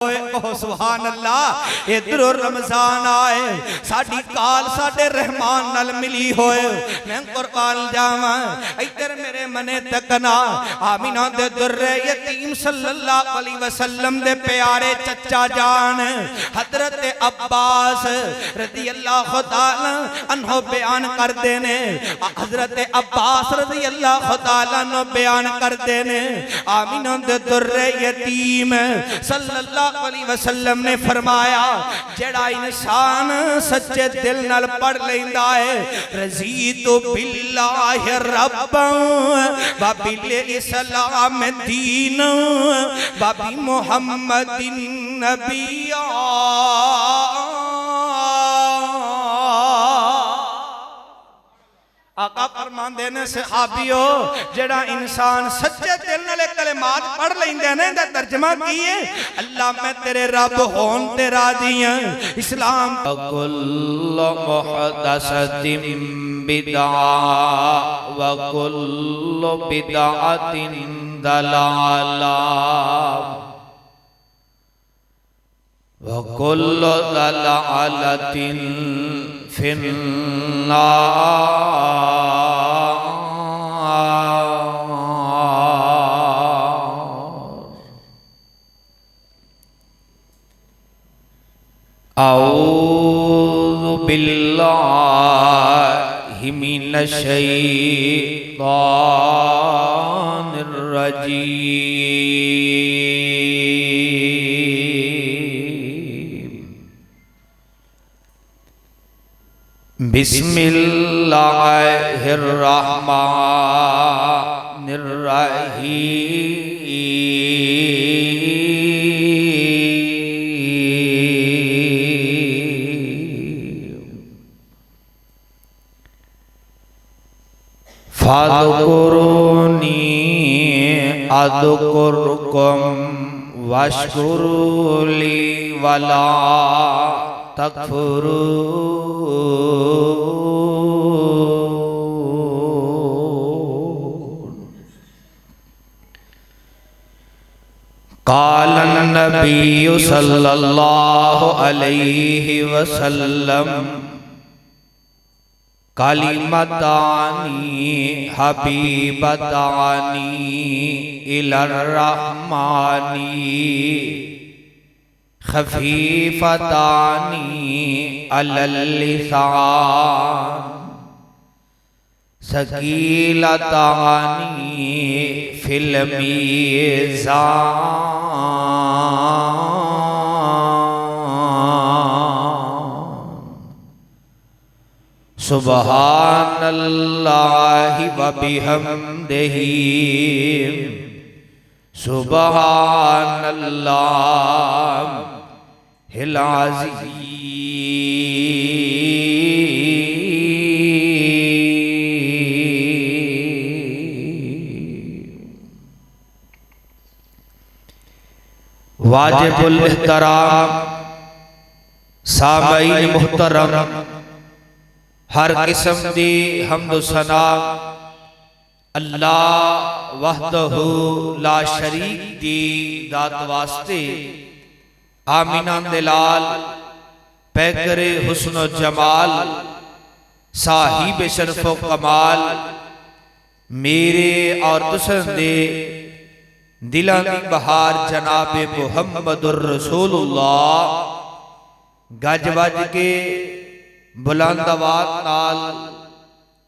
सुभान अल्लाह। इधर रमजान आए साडी काल साडे रहमान नाल मिली होए। मैं कुर्बान जावां इधर मेरे मने तकना आमीना दे दुर्रे यतीम सल्लल्लाहु अलैहि वसल्लम दे प्यारे चचा जान हजरत अब्बास रज़ी अल्लाह तआला अन्हो बयान करदे ने। हजरत अब्बास रज़ी अल्लाह तआला अन्हो बयान करदे ने आमीना दे दुर्रे यतीम सल्लल्लाहु अलैहि वसल्लम ने फरमाया जेड़ा इंसान सच्चे दिल नाल पढ़ लेंदा है रज़ीतु बिल्लाहि रब्बन व बिल इस्लाम दीन व बि मुहम्मदिन नबिया। आका फरमांदे ने सहाबियो जेड़ा इंसान सच्चे दिल नाल कलिमात पढ़ लैंदे ने दा तर्जमा की है अल्लाह मैं तेरे रब होन ते राजी हां। इस्लाम कुल्लु मुहदसतिन बिदअ व कुल्लु बिदअतिन दलाला व कुल्लु दलालतिन फिन्नार। औज़ु बिल्लाहि मिनश शैतानिर रजीम। बिस्मिल्लाहिर रहमानिर रहीम। फ़ज़कुरूनी अज़कुरुकुम वश्कुरूली वला तकफुरून। क़ालन नबिय्यु सल्लल्लाहु अलैहि वसल्लम कलिमतानी हबीबतानी इलर रहमानी खफीफतानी अलल लिसान सकीलतानी फिल मीज़ान। सुब्हानल्लाहि व बिहम्दिही सुब्हानल्लाहिल अज़ीम। वाजिबुल इहतराम सामईन मुहतरम हर किस्म दी हम्द सना अल्लाह वहदहू ला शरीक दी दात वास्ते। आमीना दिलाल पैगरे हुस्न जमाल साहिब शरफ कमाल मेरे और तुसन दे दिलां दी बहार जनाब मुहम्मदुर रसूलुल्लाह गज वज के बुलंद आवाज़ नाल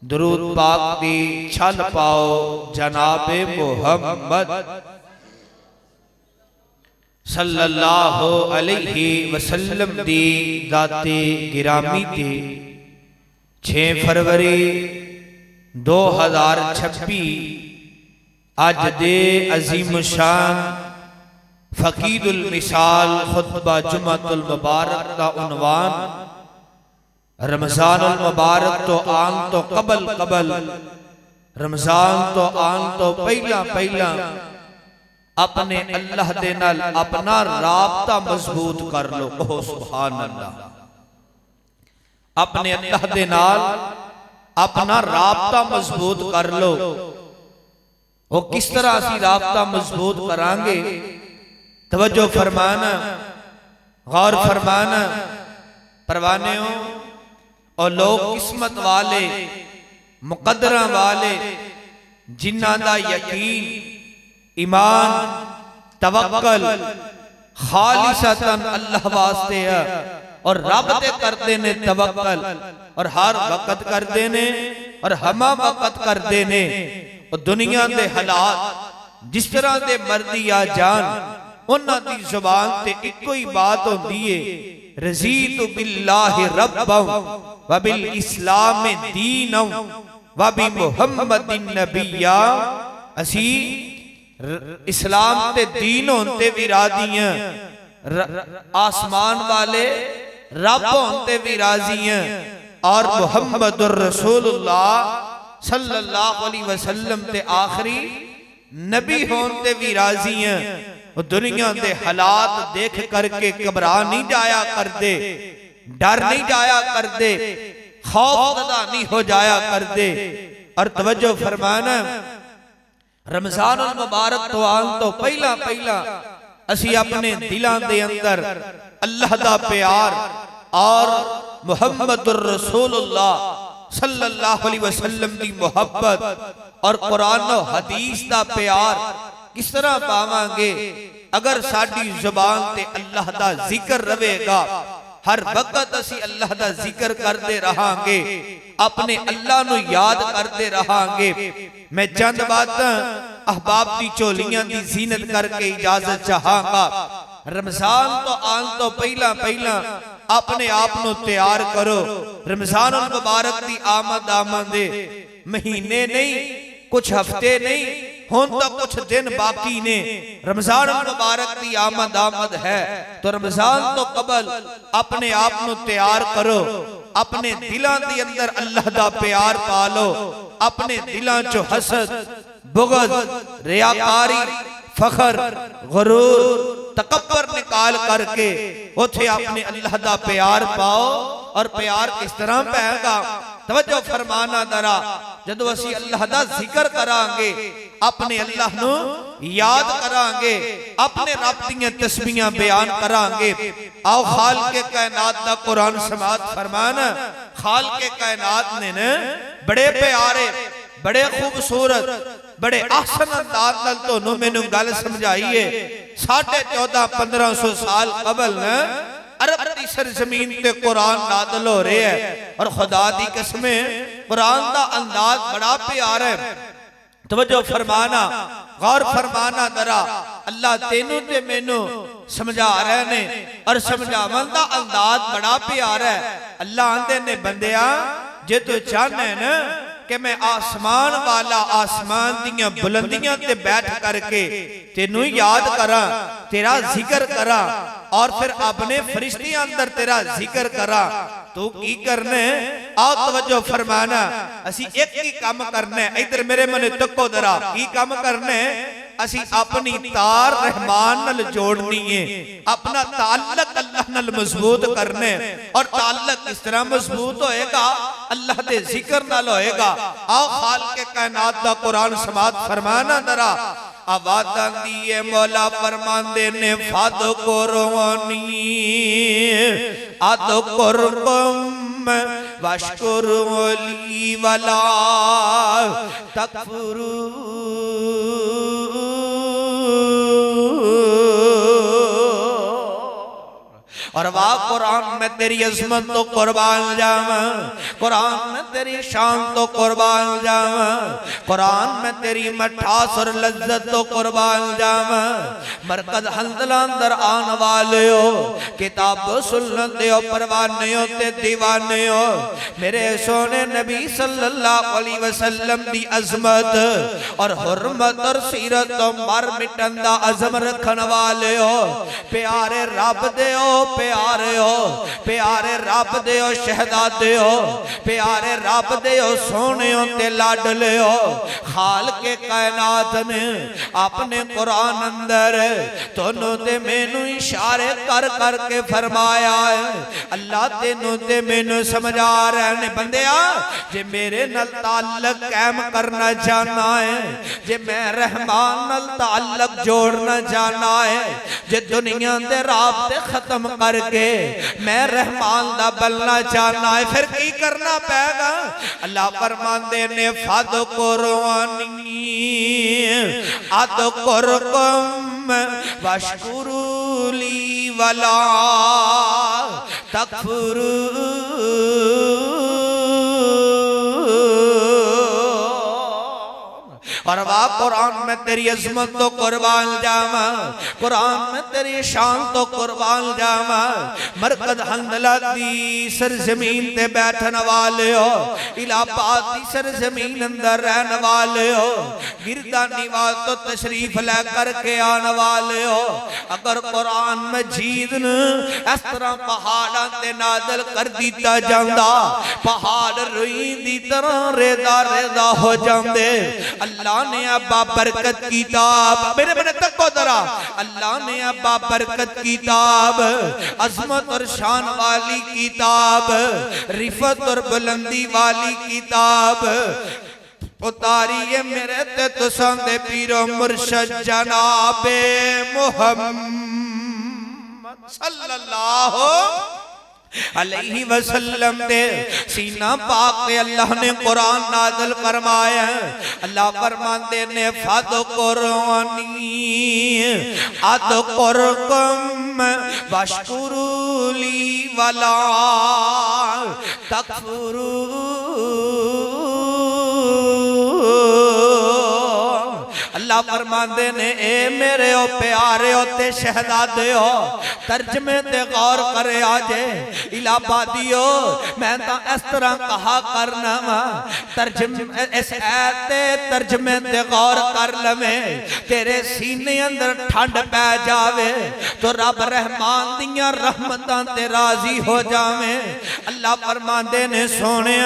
दुरूद पाक दी छल पाओ जनाबे मुहम्मद सल्लल्लाहु अलैहि वसल्लम दी दाते गिरामी ते 6 फरवरी 2026 अज दे अजीम शान फकीदुल मिसाल खुतबा जुम्मतुल मुबारक का उन्वान रमजानुल मुबारक तो आन तो कबल कबल रमजान तो आन तो पहला पहला अपने अल्लाह दे नाल अपना राबता मजबूत कर लो। कहो सुभान अल्लाह। अपने अल्लाह दे नाल अपना राबता मजबूत कर लो। वो किस तरह असी राबता मजबूत करांगे? तवज्जो फरमाना, गौर फरमाना। परवाने हो और लोग किस्मत वाले, मुकद्दरा वाले, जिन्हां दा यकीन, ईमान, तवक्कल खालिसतन अल्लाह वास्ते है और रब ते करते ने तवक्कल, और हर वक्त करते ने और हमा वक्त करते ने। और दुनिया के हालात जिस तरह के मर्जी आ जान, उन्हां दी जुबान ते इको ही बात होती है, रज़ीतु बिल्लाहि रब्बन व बिल इस्लाम दीनन व बि मुहम्मदिन नबिय्या। असी इस्लाम ते दीन होते भी राजी हैं, आसमान वाले रब होते भी राजी हैं, और मुहम्मदुर रसूलुल्लाह सल्लल्लाहु अलैहि वसल्लम ते आखिरी नबी होते भी राजी हैं। और दुनिया के हालात देख करके घबरा नहीं जाया करते, डर नहीं जाया करते, खौफज़दा नहीं हो जाया करते। और तवज्जो फरमाना, रमजानुल मुबारक तो आन तो पहला पहला असी अपने दिलों के अंदर अल्लाह दा प्यार और मुहम्मदुर रसूलुल्लाह सल्लल्लाहु अलैहि वसल्लम की मोहब्बत और कुरान और हदीस दा प्यार किस तरह पावांगे? अगर साडी जुबान ते अल्लाह दा जिक्र रहेगा, हर वक्त असी अल्लाह दा जिक्र करते रहांगे, अपने अल्लाह नू याद करते रहांगे। मैं चंद बातां अहबाब दी झोलियां दी जीनत करके इजाजत चाहांगा। रमजान तो आन तो पहला पहला अपने आप नू तैयार करो। रमजानुल मुबारक दी आमद आमदे महीने नहीं, कुछ हफ्ते नहीं, हुन तो कुछ दिन बाकी ने। रमजान मुबारक की आमद आमद है, तो रमजान तो कबल अपने आप नू तैयार करो। अपने दिलों के अंदर अल्लाह दा प्यार पालो, अपने दिलों चो हसद, बुग़्ज़, रियाकारी, फखर, गुरूर, तकब्बर निकाल करके उथे अपने अल्लाह दा प्यार पाओ। और प्यार किस तरह पाएगा? तवज्जो फरमाना दरा, जदों असी अल्लाह दा जिक्र करांगे, अपने अल्लाह नू याद करांगे, अपने रब दी तस्बीहां बयान करांगे। आओ खालिक़े कायनात दा कुरान समात फरमाना, खालिक़े कायनात ने न बड़े प्यारे, बड़े खूबसूरत, बड़े आसन अंदाज नाल तोनू मैनू गल समझाई है। 1450-1500 साल कबल न अरब की सरजमीन ते कुरान नाज़िल हो रहे है। और खुदा दी कसमें कुरान दा अंदाज बड़ा प्यारा है। तवज्जो फरमाना, गौर फरमाना दरा, अल्लाह तेनू ते मैनू समझा रहे ने और समझावन दा अंदाज बड़ा प्यारा है। अल्लाह आंदे ने बंदिया, जे तू चाहना है ना कि मैं आसमान वाला, आसमान दियां बुलंदियां ते बैठ करके तेनू याद करा, तेरा जिक्र करा, और फिर अपने फरिश्ते अंदर तेरा जिक्र करा, तो की करने? आओ तवज्जो फरमाना, असी एक ही काम करने। इधर मेरे मन तको दरा, की काम करने? असी अपनी तार रहमान नाल जोड़नी है, अपना ताल्लुक अल्लाह नाल मजबूत करने। और ताल्लुक किस तरह मजबूत होएगा? अल्लाह दे जिक्र नाल होएगा। आओ खालिक़े कायनात दा कुरान समात फरमाना दरा, आवाज़ दिए मौला फरमांदे ने, फाद कुरबानी आद कुरबम वशकुर ली वला तकफुरू। और वाह कुरान में तेरी अज़मत तो कुर्बान जावा, कुरान में तेरी शान तो कुर्बान जावा, कुरान में तेरी मठास और लज्जत तो कुर्बान जावा। मरकज हंदला अंदर आन वाले हो, किताब सुन्नत दे परवाने हो ते दीवाने हो, मेरे सोने नबी सल्लल्लाहु अलैहि वसल्लम दी अज़मत और हुर्मत और सीरत तो मर मिटन दा अज़म रखन वाले हो। प्यारे रब दे हो, प्यारे हो, प्यारे रब दे हो, शहजादे हो, प्यारे रब दे हो, सोने हो ते लाडले हो। खालिक कायनात ने अपने कुरान अंदर तोनू ते मैनू इशारे कर करके फरमाया है। अल्लाह तेनू ते मैनू समझा रहे ने, बंदिया जे मेरे नाल ताल्लुक कायम करना चाहना है, जे मैं रहमान नाल ताल्लुक जोड़ना चाहना है, जे दुनिया दे राबते खत्म करके मैं रहमान दा बनना चाहना है, फिर की करना पैगा? अल्लाह फरमांदे ने फद कुरआनी अद कुरकुम वशकुरुली वला तकफुरू। और वाह कुरान में तेरी अजमत तो कुर्बान जावा, कुरान में तेरी शान तो कुर्बान जावा। मरकज हंदला दी सरजमीन ते बैठन वाले हो, इलाहाबाद दी सरजमीन अंदर रहने वाले हो, गिरदा निवाज तो तशरीफ लेकर के आने वाले हो। अगर कुरान मजीद ने इस तरह पहाड़ां ते नाज़िल कर दिता जांदा, पहाड़ रुई दी तरह रेदा रेदा हो जांदे। अल्लाह ने अब्बा बरकत किताब, मेरे बने तको जरा, अल्लाह ने अब्बा बरकत किताब, अजमत और शान वाली किताब, रिफत और बुलंदी वाली किताब उतारी है मेरे ते तुसां दे पीरो मुर्शद जनाबे मुहम्मद सल्लल्लाहु अलैहि वसल्लम दे सीना पाक पे अल्लाह ने कुरान नाज़िल फरमाया। अल्लाह फरमाते ने फद कुरआनी अद कुरकुम वशकुरुली वला तकफुरू। अल्लाह फरमाते ने ए मेरे ओ प्यारे हो ते शहजादे हो, तर्जमे ते गौर करे आजे इलाहाबादियो। मैं तो इस तरह कहा करना वा, तर्जमे इस ऐत ते तर्जमे ते गौर कर लवे, तेरे सीने अंदर ठंड पै जावे तो रब रहमान दियां रहमतां ते राजी हो जावे। अल्लाह फरमाते ने सोने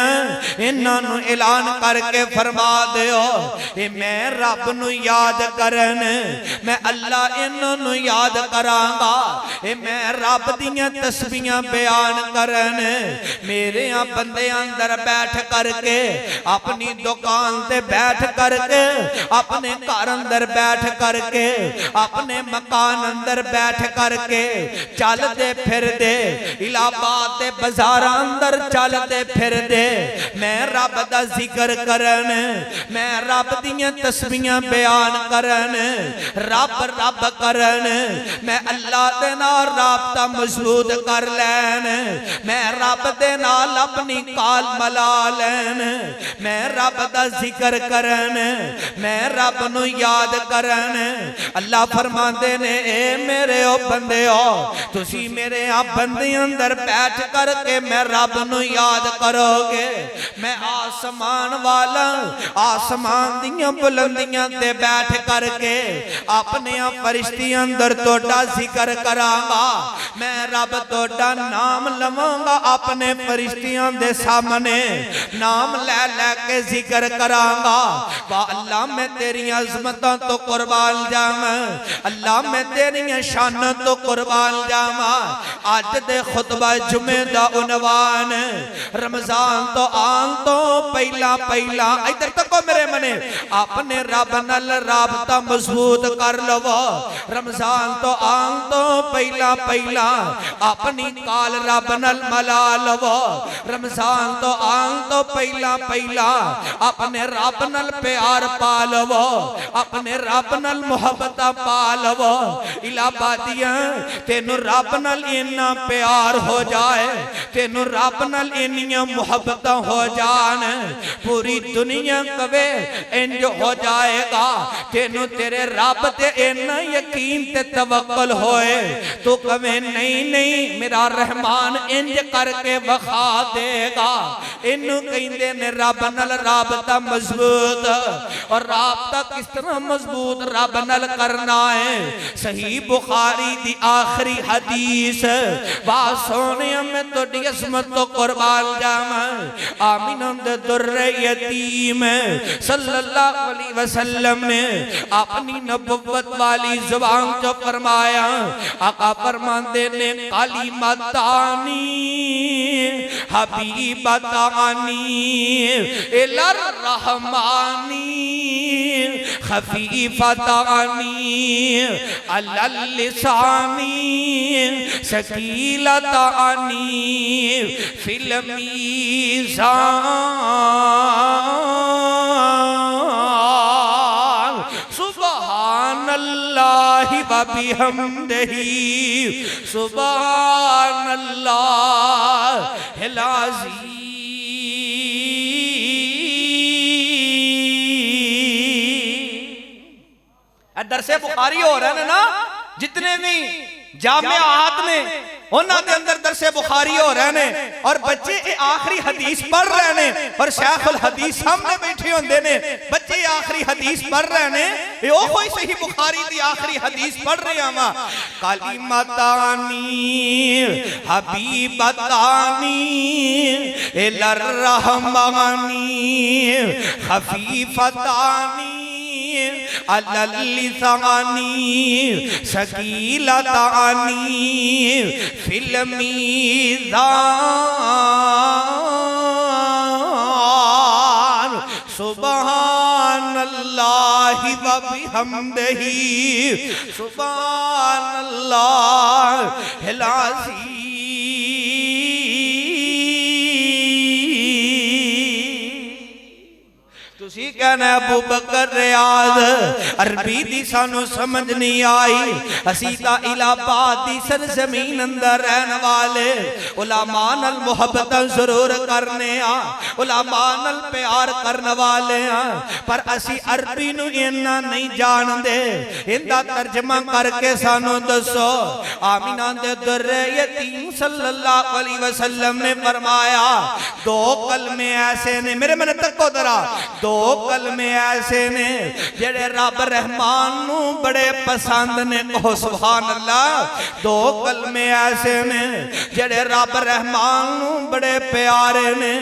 इन्हां नू ऐलान करके फरमा दिओ, मैं रब नू याद करन, मैं अल्लाह इन्हों याद करांगा, मैं रब दियां तस्बीहां बयान करन। मेरे बंदे अंदर बैठ करके, अपनी दुकान ते बैठ करके, अपने घर अंदर बैठ करके, अपने मकान अंदर बैठ करके चलते फिरदे, इलाहाबाद दे बाजार अंदर चलते फिरदे, मैं रब दा जिक्र करन, मैं रब दियां तस्बीहां बयान करन, रब रब करन, मैं अल्लाह दे नाल राबता मजबूत कर लैन, मैं रब दे नाल अपनी काल मला लैन, मैं रब दा जिक्र करन, मैं रब नू याद करन। अल्लाह फरमांदे ने ए मेरे ओ बंदे हो, तुसी मेरे आ बंदे अंदर बैठ करके मैं रब नू याद करोगे, मैं आसमान वाला आसमान दियां बुलंदियां ते बैठ करके अपने फरिश्तियां अंदर तोड़ा जिक्र करांगा, मैं रब तोड़ा नाम लवांगा, अपने फरिश्तियां दे सामने नाम ले ले के जिक्र करांगा। वाह अल्लाह मैं तेरी अजमतां तो कुर्बान जावां, अल्लाह मैं तेरी शान तो कुर्बान जावां। अज दे खुतबा जुमे दा उनवान रमजान तो आन तो पहला पहला, इधर तको मेरे मने, अपने रब नाल राबता मजबूत कर लवो। रमजान तो आन तो पहला पहला अपनी काल रब नाल मला लवो। रमजान तो आन तो पहला पहला अपने रब नाल प्यार पा लवो, अपने रब नाल मुहब्बत पा लवो। इलाहाबादियां तेनू रब नाल इन्ना प्यार हो जाए, तेनू रब नाल इन्नियां मुहब्बत हो जान, पूरी दुनिया कवे इंज हो जाएगा तेनू तेरे रब ते इन्ना यकीन ते तवक्कुल होए तो कवे नहीं नहीं मेरा रहमान इंज करके वखा देगा। इनू कहंदे ने रब नाल राबता मजबूत। और राबता किस तरह मजबूत रब नाल करना है। सही बुखारी दी आखिरी हदीस वा सोने मैं तोड़ी असमत तो कुर्बान जावा। आमीना दे दुर्रे यतीम सल्लल्लाहु अलैहि वसल्लम ने अपनी नबुव्वत वाली जुबान जो फरमाया। आका फरमाते ने काली मतानी हबीबतानी इलर रहमानी खफीफतानी अलल लिसानी शकीलतानी फिल मीज़ान सुब्हानल्लाहि व बिहम्दिही सुब्हानल्लाहिल अज़ीम। दरसे बुखारी हो रहे हैं ना जितने भी जामियात ने उन्हां दे अंदर दरसे बुखारी हो रहे ने और बच्चे ये आखिरी हदीस पढ़ रहे ने और शेखुल हदीस सामने बैठे होंदे ने। बच्चे आखिरी हदीस पढ़ रहे ने ये ओ कोई सही बुखारी दी आखिरी हदीस पढ़ रहे हैं। कालिमतानी हबीबतानी इलर रहमानी खफीफतानी अलल लिसानी शकीलतानी फिल मीज़ान सुब्हानल्लाहि व बिहम्दिही सुब्हानल्लाहिल अज़ीम। तुसी कहना अबू बकर रियाज अरबी दी सानू समझ नहीं आई। असी ता इलाहाबाद दी सरजमीन अंदर रहने वाले उलमा नाल मुहब्बत जरूर करने आ, उलमा नाल प्यार करने वाले आ, पर असी अरबी नू इन्ना नहीं जानदे। इंदा तर्जमा करके सानू दसो। आमीना दे दुर्रे यतीम सल्लल्लाहु अलैहि वसल्लम ने फरमाया दो कलमे ऐसे ने, मेरे मन तको जरा, दो कलमे ऐसे ने जेड़े रब रहमान नू बड़े पसंद ने। ओ सुभान अल्लाह। दो कलमे ऐसे ने जेड़े रब रहमान नू बड़े प्यारे ने।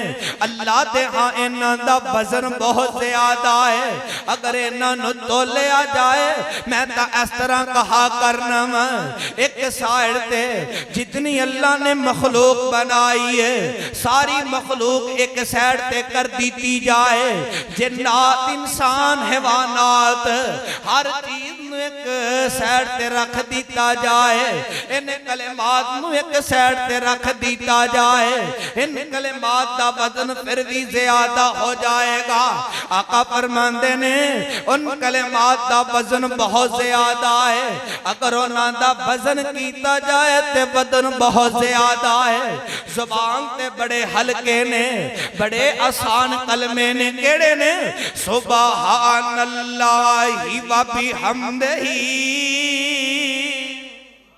अल्लाह दे हां इन्हां दा वजन बहुत ज्यादा है। अगर इन्हां नू तोलिया जाए मैं तां इस तरह कहा करना वा, एक साइड ते जितनी अल्लाह ने मखलूक बनाई है सारी मखलूक एक साइड ते कर दी जाए। जिन्नात इंसान हैवानात हर चीज एक साइड ते रख दिता जाए। इन कलिमात नू एक साइड ते रख दिता जाए। इन कलिमात दा वजन फिर भी ज्यादा हो जाएगा। आका फरमांदे ने उन कलिमात दा वजन बहुत ज्यादा है। अगर उन्हां दा वजन कीता जाए ते वजन बहुत ज्यादा है। जुबान ते बड़े हल्के ने, बड़े आसान कलमे ने। केड़े ने? सुब्हानल्लाहि व बिहम्दिही।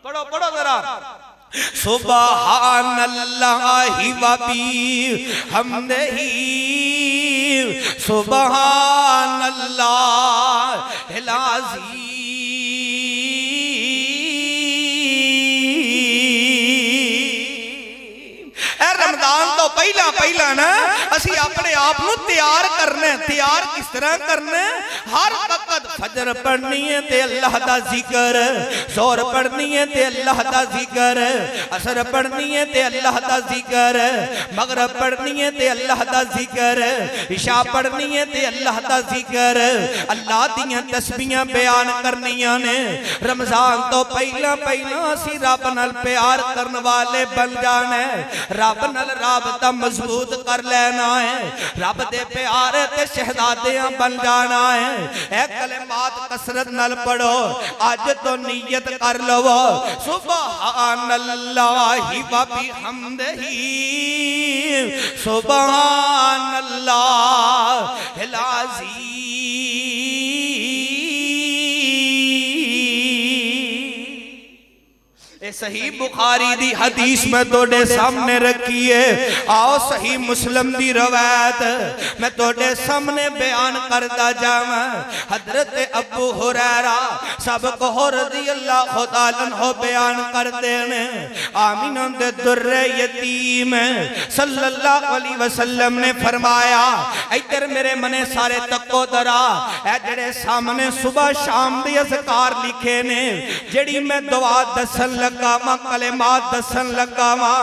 पढ़ो पढ़ो जरा। सुब्हानल्लाहि व बिहम्दिही सुब्हानल्लाहिल अज़ीम। रमजान तो पहला पहला ना असी अपने आप को तैयार करना। तैयार किस तरह करना? हर वक्त फजर पढ़नी है ते अल्लाह दा जिक्र, जोर पढ़नी है ते अल्लाह दा जिक्र, असर पढ़नी है ते अल्लाह दा जिक्र, मगरिब पढ़नी है ते अल्लाह दा जिक्र, इशा पढ़नी है ते अल्लाह दा जिक्र। अल्लाह दियां तस्बीहां बयान करनियां ने। रमजान तो पहला पहला असी रब नाल प्यार करने वाले बन जाना है। रब नाल राबता मजबूत कर लेना है। रब दे प्यारे ते शहजादियां बन जाना है। ए कलिमात कसरत नाल पढ़ो। आज तो नियत कर लो सुब्हानल्लाहि व बिहम्दिही सुब्हानल्लाहिल अज़ीम। सही बुखारी दी हदीस मैं तोड़े सामने रखी है। आओ सही मुस्लिम दी रवायत मैं तोड़े सामने बयान करता जावा। हजरत अबू हुरैरा सब को रज़ियल्लाहु तआला अन्हु बयान करते ने आमीना दे दुर्रे यतीम सल्लल्लाहु अलैहि वसल्लम ने फरमाया इधर मेरे मने सारे तको दरा ए जेड़े सामने सुबह शाम दी अज़कार लिखे ने जेड़ी मैं दुआ दसन लगा वा कलेमात दसन लगा वा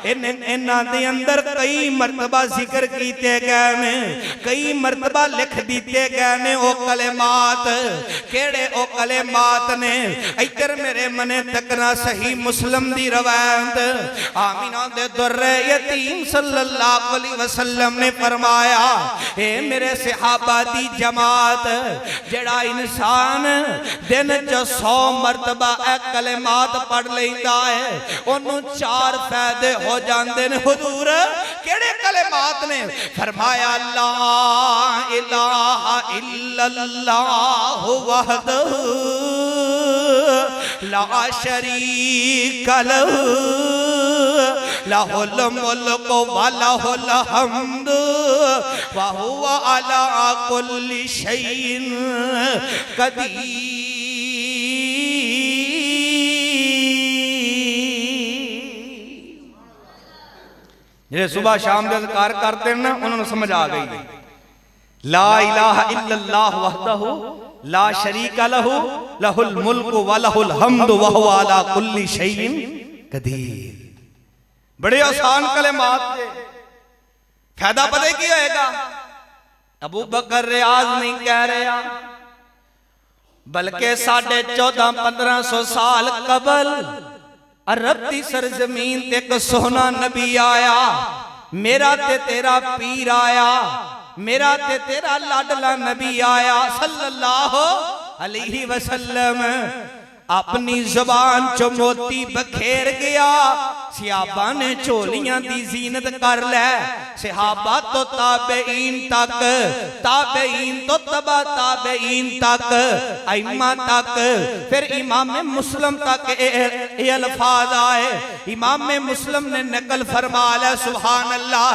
इन्हां दे अंदर कई मरतबा जिक्र कीते गए ने कई मरतबा लिख दिते गए ने ओ कलेमात केड़े ओ कलेमात ने इधर मेरे मने तकना सही मुस्लिम दी रवायत आमीना दे दुर्रे यतीम सल्लल्लाहु अलैहि वसल्लम ने फरमाया ए मेरे सहाबा दी जमात जेड़ा इंसान दिन च 100 मरतबा ए कलेमात पढ़ लेंदा है ओनू 4 फायदे हो जांदे ने। हुजूर केड़े कलेमात ने? फरमाया ला इलाहा इल्लल्लाहु वहदहू ला शरीक लहू लहुल मुल्कु व लहुल हम्दु व हुवा अला कुल्लि शैइन कदीर। जे सुबह शाम दे अज़कार करते हैं ना उन्होंने समझ आ गई ला इलाहा इल्लल्लाह वहदहू ला शरीक लहू लहुल मुल्कु व लहुल हम्दु व हुवा अला कुल्लि शैइन कदीर। बड़े आसान कलेमात थे। फायदा पता की होएगा? अबू बकर रियाज नहीं कह रहा बल्कि 1450-1500 साल कबल अरब दी सरजमीन ते एक सोहना नबी आया। मेरा ते तेरा पीर आया, मेरा ते तेरा लाडला नबी आया सल्लल्लाहु अलैहि वसल्लम। अपनी जुबान चो मोती बखेर गया। सहाबा ने झोलियां दी जीनत कर लै। सहाबा तो ताबेईन तक, ताबेईन तो तबा ताबेईन तक, अइम्मा तक, फिर इमाम मुस्लिम तक ये अल्फाज आए। इमाम मुस्लिम ने नकल फरमा लिया सुभान अल्लाह।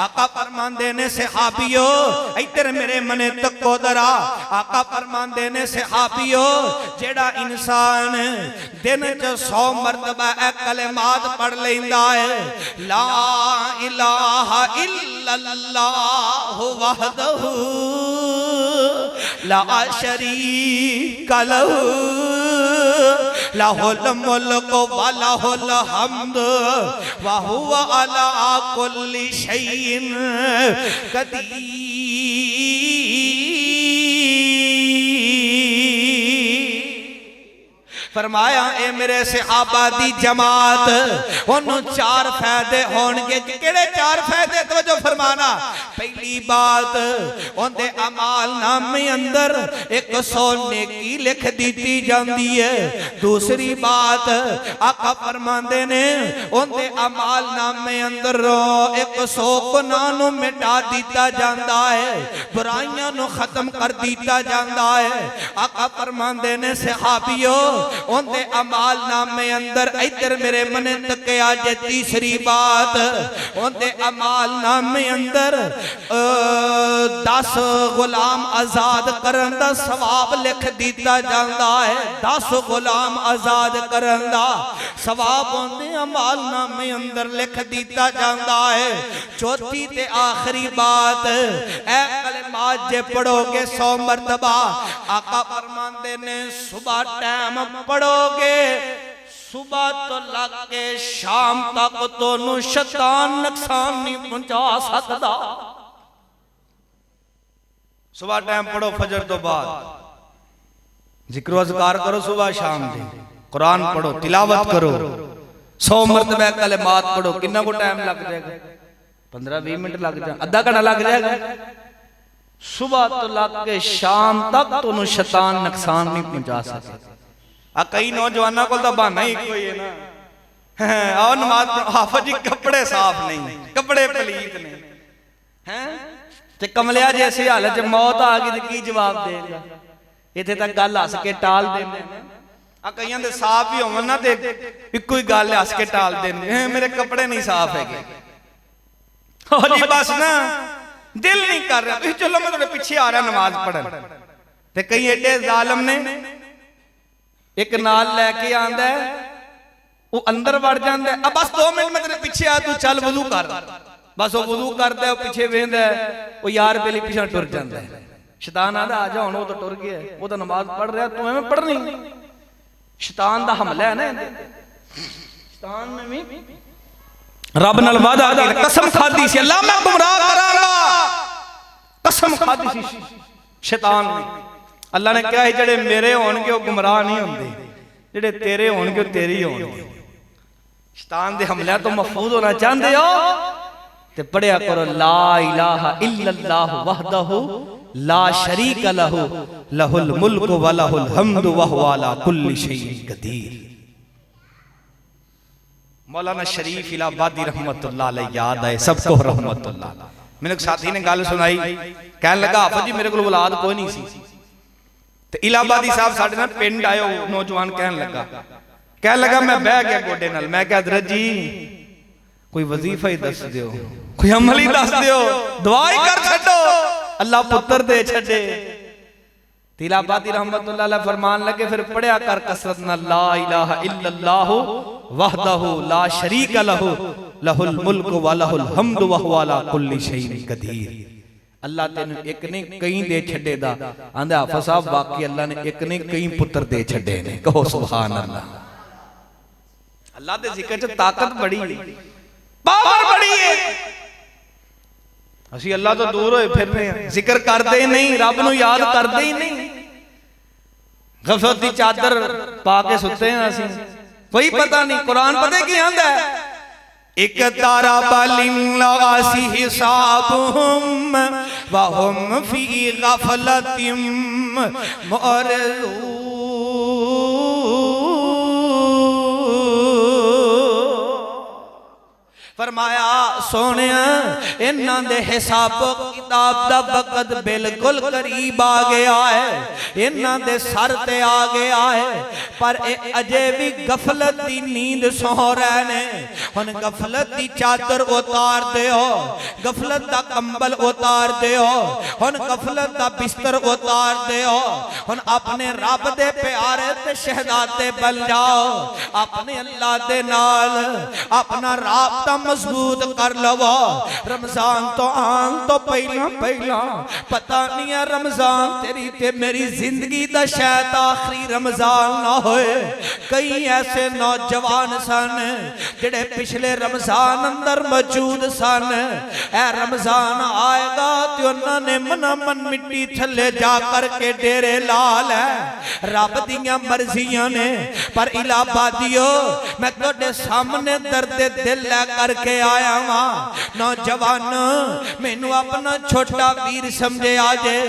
आका फरमांदे ने सहाबियो इधर मेरे मने तको दरा। आका फरमांदे ने सहाबियो जेड़ा इंसान दिन च 100 मरतबा ए कलेमात पढ़ लेंदा है ला इलाहा इल्लल्लाहु वहदहू ला शरीक लहू लहुल मुल्कु व लहुल हम्दु व हुवा अला कुल्लि शैइन कदीर। फरमाया ए मेरे सहाबा दी जमात ओनू 4 फायदे होणगे। केड़े 4 फायदे? तवज्जो फरमाना। पहली बात ओंदे अमाल नामे अंदर 100 नेकी लिख दी जांदी है। दूसरी बात आका फरमांदे ने ओंदे अमाल नामे अंदर 100 गुनाह नू मिटा दिता जांदा है, बुराइयां नू खत्म कर दिता जांदा है। आका फरमांदे ने सहाबियो ओंदे अमाल नामे अंदर इधर मेरे मने तकिया जे तीसरी बात ओंदे अमाल नामे अंदर 10 गुलाम आजाद करन दा सवाब लिख दिता जांदा है। 10 गुलाम आजाद करन दा सवाब ओंदे अमाल नामे अंदर लिख दिता जांदा है। चौथी ते आखिरी बात ए कलेमात जे पढ़ोगे 100 मरतबा आका फरमांदे ने सुबह टाइम पढ़ोगे सुबह तो लगे शाम तक तो शैतान नुकसान नहीं पहुंचा सकता। सुबह टाइम पढ़ो फजर तो बाद जिक्र अज़कार करो सुबह शाम दी, कुरान पढ़ो, तिलावत करो, 100 मरतबा कलेमात पढ़ो। कितना को टाइम लग जाएगा? 15-20 मिनट लग जाए, आधा घंटा लग जाएगा। सुबह तो लगे शाम तक तो शैतान नुकसान नहीं पहुंचा सकता। कई नौजवानों को तो बहाना ही कोई है ना, आओ नमाज हाफिज जी कपड़े साफ नहीं, कपड़े पलीत नहीं हैं ते कमलिया जैसी हालत च मौत आ गई तो की जवाब देगा? इत्थे तक गल हस के टाल देंदे। आ कईयां दे साफ भी होवन ना ते इक्को ही गल हस के टाल देंगे, मेरे कपड़े नहीं साफ है जी, बस ना दिल नहीं कर रहा, चलो मैं तेरे पीछे आ रहा नमाज पढ़न। ते कई एडे जालिम ने एक नाल लैके आंदा है, वो अंदर वड़ जाता है, अब बस 2 मिनट में तेरे पीछे आ, तू चल वजू कर, बस वो वजू करता है, पीछे वेंदा है, वो यार बेली पीछे टुर जाता है। शैतान आंदा आ जा, हुण वो तो टुर गया, वो तो नमाज पढ़ रहा, तू एवें पढ़नी। शैतान दा हमला है ना, शैतान में भी रब नाल वादा कसम खादी सी, अल्लाह मैं गुमराह करांगा, कसम खादी सी शैतान ने। अल्लाह ने कहा जेड़े मेरे होणगे वो गुमराह नहीं होंदे, जेड़े तेरे होणगे वो तेरे ही होणगे। शैतान दे हमले तो महफूज होना चाहते हो ते पढ़िया करो ला इलाहा इल्लल्लाह वहदहु ला शरीक लहु लहुल मुल्क व लहुल हम्दु व हुवा अला कुल्लि शैइन कदीर। मौलाना शरीफ इलाहाबादी रहमतुल्लाह अलैह याद आए सबको रहमतुल्लाह। मैंने एक साथी ने गल सुनाई, कहने लगा हाफिज जी मेरे को औलाद कोई नहीं सी, ते इलाहाबादी साहब साडे नाल पिंड आयो, नौजवान कहने लगा मैं बह गया गोडे नाल, मैं कहा हजरत जी कोई वजीफा ही दस दियो, कोई अमल ही दस दियो, दुआ ही कर छड्डो, अल्लाह पुत्र दे छड्डे। इलाहाबादी रहमतुल्लाह अलैह फरमान लगे फिर पढ़िया कर कसरत नाल ला इलाहा इल्लल्लाह वहदहु ला शरीक लहु लहुल मुल्क व लहुल हम्दु व हुवा अला कुल्लि शैइन कदीर। अल्लाह तेन एक ने कई दे छड्डे दा, आंदे हाफिज साहब बाकी अल्लाह ने एक ने कई पुत्र दे छड्डे ने, कहो सुभान अल्लाह। अल्लाह दे जिक्र च ताकत बड़ी है, पावर बड़ी है। असी अल्लाह तो दूर होए फिर रहे हैं, जिक्र करते ही नहीं, रब नूं याद करते ही नहीं, गफलत दी चादर पा के सुते हैं असी, कोई पता नहीं। कुरान पता की आंदा है, एक तारा बालिन्नासी हिसाबुहुम व हुम फी गफलतिम मुअरिदून। फरमाया सोनिया इन्हां दे हिसाब किताब दा वक्त बिल्कुल करीब आ गया है, इन्हां दे सर ते आ गया है, पर ए अजे भी गफलत दी नींद सो रहे ने। हुण गफलत दी चादर उतार दिओ, गफलत दा कंबल उतार दिओ, हुण गफलत दा बिस्तर उतार दिओ, हुण अपने रब दे प्यारे ते शहजादे बन जाओ, अपने अल्लाह दे नाल अपना राबता मजबूत कर लवो। रमजान तो आन तो पहला पता नहीं है रमजान तेरी ते मेरी जिंदगी दा शायद आखिरी रमजान ना होए। कई ऐसे नौजवान सन जेड़े पिछले रमजान अंदर मौजूद सन, ए रमजान आएगा तो उन्होंने मना मन मिट्टी थले जा करके डेरे ला लै, रब दियां मर्जियां ने। पर इलाहाबादियो मैं तुहाडे सामने दर्द दिल लै करके आया वा। नौजवान मैनू अपना छोटा वीर समझे आजे,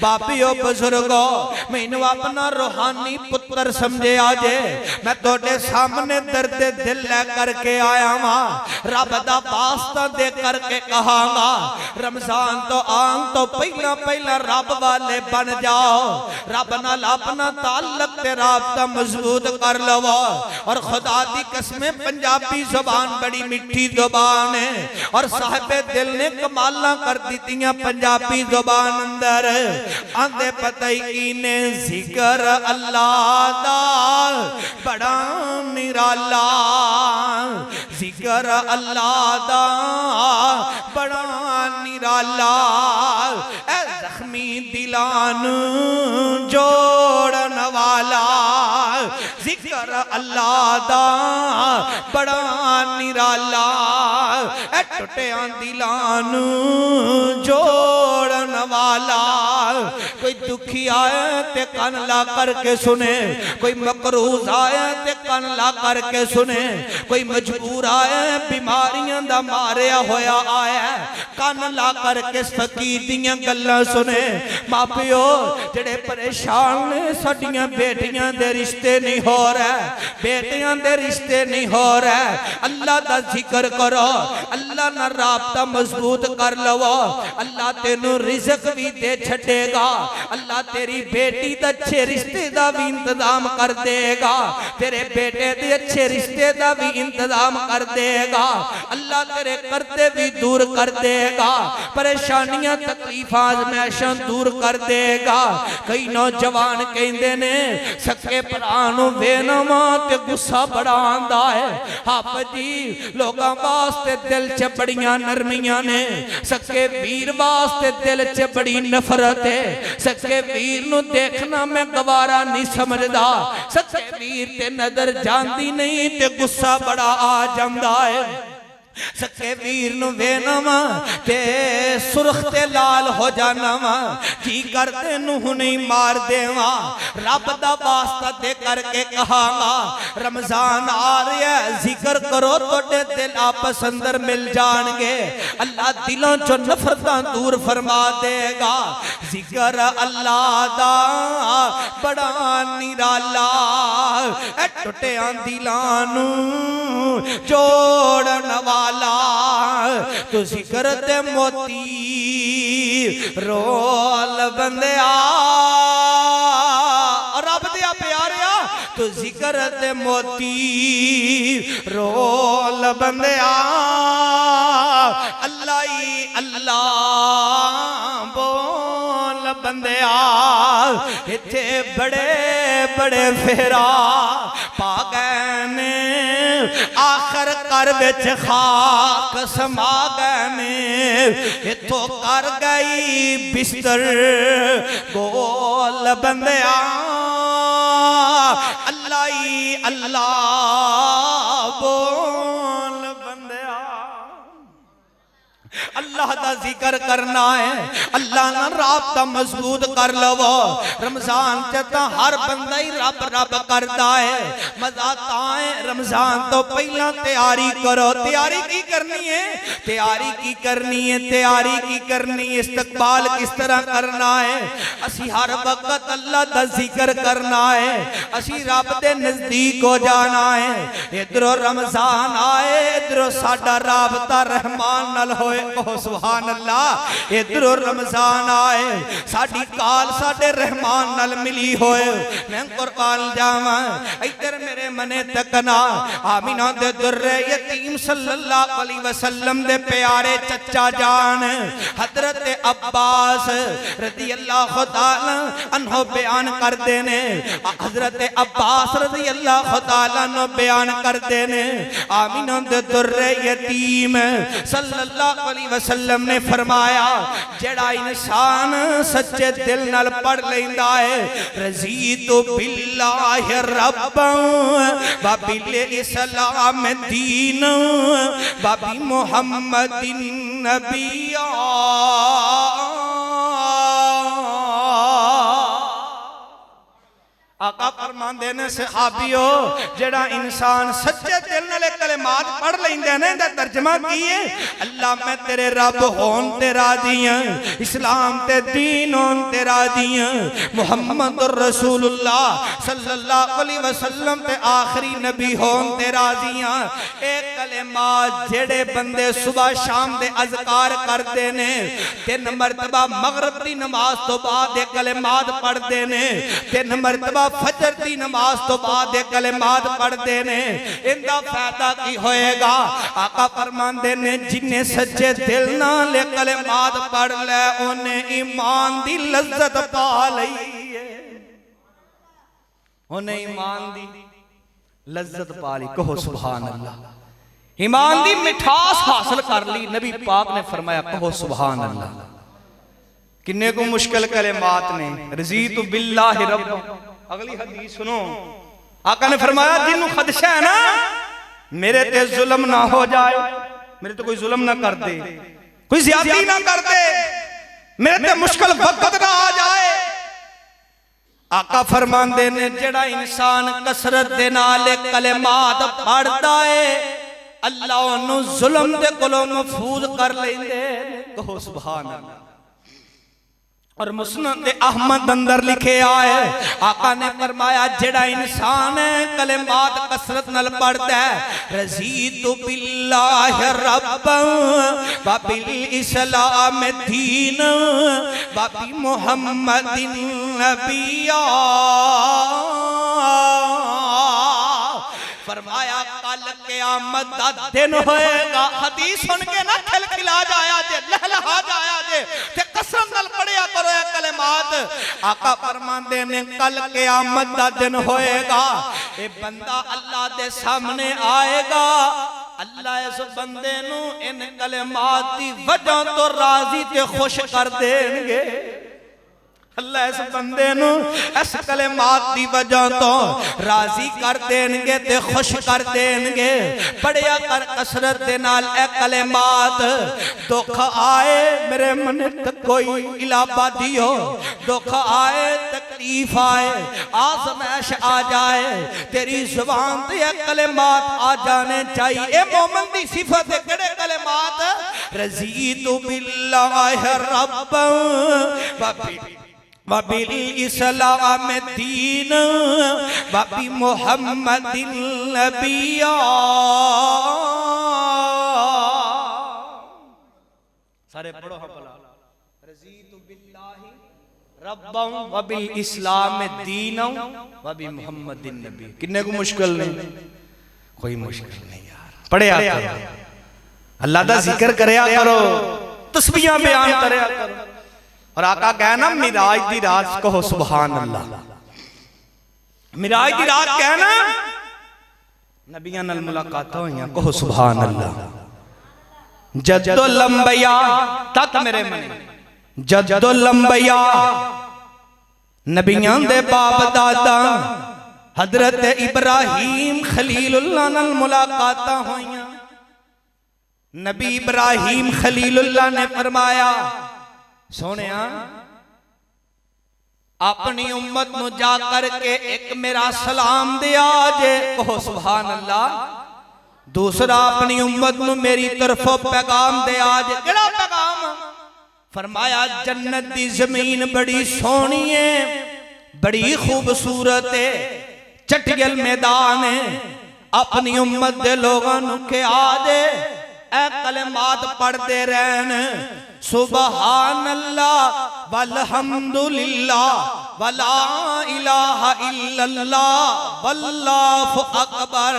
बाबियो बुजुर्गो मैनू अपना रूहानी पुत्र समझे आजे। मैं तुहाडे सामने दर्द दिल लै करके आया वा, रब दा वास्ता दे करके कहांगा रमजान तो आन तो पहला रब वाले बन जाओ, रब नाल अपना ताल्लुक ते राबता मजबूत कर लवो। और खुदा दी कसमें पंजाबी जुबान बड़ी मिठी जुबान है, और साहिबे दिल ने कमाला कर दीतियां पंजाबी जुबान अंदर। आंदे पता ही की ने जिक्र अल्लाह दा बड़ा निराला, जिक्र अल्लाह दा बड़ा निराला, ए जख्मी दिलान जोड़न वाला, जिक्र अल्लाह दा बड़ा निराला, ए टुटिया दिलान जोड़न वाला। कोई दुखी आए ते कान ला करके सुने, कोई मकरूज आए ते कान ला करके सुने, कोई मजबूर आए बीमारियां दा मारिया होया आया कान ला करके फकीर दियां गल्लां सुने। मापियो जेड़े परेशान ने साडियां बेटियां दे रिश्ते नहीं हो रहा, बेटियां दे रिश्ते नहीं हो रहा। अल्लाह दा जिक्र करो, अल्लाह नाल राबता मजबूत कर लवो, अल्लाह तेनू रिज़्क भी दे छड़ेगा। अल्लाह तेरी बेटी दा अच्छे रिश्ते दा भी इंतजाम कर देगा, तेरे बेटे दे अच्छे रिश्ते दा भी इंतजाम कर देगा। अल्लाह तेरे कर्जे भी दूर कर देगा, परेशानियां तकलीफां आज़माइशां दूर कर देगा। कई नौजवान कहते ने सके भरा नूं वेनवा ते गुस्सा बड़ा आंदा है। आप जी लोगों वास्ते दिल च बड़ियां नरमियां ने, सके वीर वास्ते दिल च बड़ी नफरत है। सके वीर नूं देखना मैं गवारा नहीं समझदा, सके वीर ते नजर जांदी नहीं ते गुस्सा बड़ा आ जांदा है। सके वीर नूं वेनवा ते सुरख ते लाल हो जाना वा, की कर तेनू नहीं मार देवा। रब दा वास्ता दे करके कहांगा, रमजान आ रहा है, जिक्र करो तोड़े दिल आपस अंदर मिल जाएंगे। अल्लाह दिलों चो नफरतां दूर फरमा देगा। जिक्र अल्लाह दा बड़ा निराला, टुटियां दिलां नूं जोड़न वाला। तू जिक्र ते मोती रोल बंदिया, रब दिया प्यारिया तू जिक्र ते मोती रोल बंदिया। अल्लाह ही अल्लाह बोल बंदिया, इत्थे बड़े बड़े फेरा पा गए ने, आखिर कर विच खाक समा गए ने। इथों कर गई बिस्तर गोल बंदिया। अल्लाह ही अल्लाह बोल बंदिया। अल्लाह दा जिक्र करना है, अल्लाह नाल राबता मजबूत कर लवो। रमजान च तां हर बंदा ही रब रब करदा है। मजा तां है रमजान तो पहला तैयारी करो। तैयारी की करनी है, तैयारी की करनी है, तैयारी की करनी है। इस्तकबाल किस तरह करना है, असी हर वक्त अल्लाह दा जिक्र करना है, असी रब दे नजदीक हो जाना है। इधरों रमजान आए, इधरों साडा राबता रहमान नाल होए। सुभान अल्लाह। इधरों रमजान आए, साडी काल साडे रहमान नाल मिली होए। मैं कुर्बान जावां, इधर मेरे मने तकना आमीना दे दुर्रे यतीम सल्लल्लाहु अलैहि वसल्लम दे प्यारे चचा जान हजरत अब्बास रज़ी अल्लाह तआला अन्हो बयान करदे ने। हजरत अब्बास रज़ी अल्लाह तआला अन्हो बयान करदे ने, आमीना दे दुर्रे यतीम सल्लल्लाहु अलैहि वसल्लम ने फरमाया, जड़ा इंसान सच्चे दिल नाल पढ़ लेंदा है, रज़ीतु बिल्लाहि रब्बन व बिल इस्लाम दीन व बि मुहम्मदिन नबिया। आका फरमांदे ने सहाबियो, जेड़ा इंसान सच्चे दिल नाल कलिमात पढ़ लैंदे ने, दा तर्जमा की है, अल्लाह मैं तेरे रब होन ते राजी हां, इस्लाम ते दीन होन ते राजी हां, मुहम्मदुर रसूलुल्लाह सल्लल्लाहु अलैहि वसल्लम ते आखिरी नबी होन ते राजी हां। ए कलिमात जेड़े बंदे सुबह शाम दे अज़कार करदे ने, 3 मरतबा मगरिब दी नमाज तो बाद ए कलिमात पढ़दे ने, 3 मरतबा फजर दी नमाज तो बाद कलिमात पढ़ते ने, इनका फायदा की होएगा। आका फरमांदे ने, जिन्हें सच्चे दिल नाल कलिमात पढ़ ले, उन्हें ईमान दी लज्जत पा लई है, उन्हें ईमान दी लज्जत पा ली। कहो सुभान अल्लाह। ईमान दी मिठास हासिल कर ली। नबी पाक ने फरमाया, कहो सुभान अल्लाह। किन्ने को मुश्किल कलिमात ने, रज़ीतु बिल्लाहि रब्बन। अगली हदीस सुनो, आका ने फरमाया, जिन्हों खदशा है ना मेरे ते जुल्म ना हो जाए, मेरे तो कोई जुल्म ना कर दे, कोई ज्यादती ना कर दे, मेरे ते मुश्किल वक्त ना आ जाए। आका फरमांदे ने, जेड़ा इंसान कसरत दे नाल कलिमात पढ़दा है, अल्लाह ओनू जुल्म दे कोलों महफूज कर लेंदे। कहो सुभान अल्लाह। और मुस्नद अहमद अंदर लिखे आए आका ने फरमाया जेड़ा इंसान है कलेमात कसरत नाल पढ़दा है रज़ीतु बिल्लाहि रब्बन व बिल इस्लाम दीन व बि मुहम्मदिन नबिया। फरमाया कल क़यामत दा दिन होएगा। हदीस सुन के ना खिलखिला जाया जे लहलहा जाया जे ते कसरत नाल पढ़िया करो ये कलेमात। आका फरमांदे ने कल क़यामत दा दिन होएगा ये बंदा अल्लाह दे सामने आएगा अल्लाह इस बंदे नू इन कलेमात दी वजह तो राजी ते खुश कर देंगे। अल्लाह इस बंदे नू इस कलेमात दी वजह तो राजी कर देंगे ते खुश कर देंगे। पढ़िया कर कसरत दे नाल ए कलेमात। दुख आए मेरे मन तक कोई इलाबा दियो, दुख आए तकलीफ आए आज़माइश आ जाए तेरी जुबान ते ए कलेमात आ जाने चाहिए। ए मोमिन दी सिफत है केड़े कलेमात रज़ीतु बिल्लाहि रब्बन व बिल इस्लाम दीन व बि मुहम्मदिन नबिया। सारे पढ़ो हम भला रज़ीतु बिल्लाहि रब्बन व बिल इस्लाम दीन व बि मुहम्मदिन नबी। किन्ने को मुश्किल नहीं, कोई मुश्किल नहीं यार। पढ़िया करो, अल्लाह दा जिक्र करया करो, तस्बीहां बयान करया करो। और आका कहना मिराज दी रात कहो सुभान अल्लाह। मिराज दी रात कहना नबियां नाल मुलाकात होइयां कहो सुभान अल्लाह। जद्दो लंबिया तक मेरे मन जद्दो लंबिया नबियां दे बाप दादा हजरत इब्राहिम खलीलुल्लाह नाल मुलाकात होइयां। नबी इब्राहिम खलीलुल्लाह ने फरमाया सोनिया अपनी उम्मत नु जा करके एक मेरा सलाम दिया जे कहो सुभान अल्लाह। दूसरा अपनी उम्मत नु मेरी तरफों पैगाम दिया जे। केड़ा पैगाम? फरमाया जन्नत दी जमीन बड़ी सोहनी है, बड़ी खूबसूरत है, चटियल मैदान है। अपनी उम्मत दे लोगों नु के आ दे ए कलेमात पढ़ते रहन सुबहान अल्लाह वल्हम्दुलिल्लाह वला इलाहा इल्लल्लाह वल्लाहु अकबर।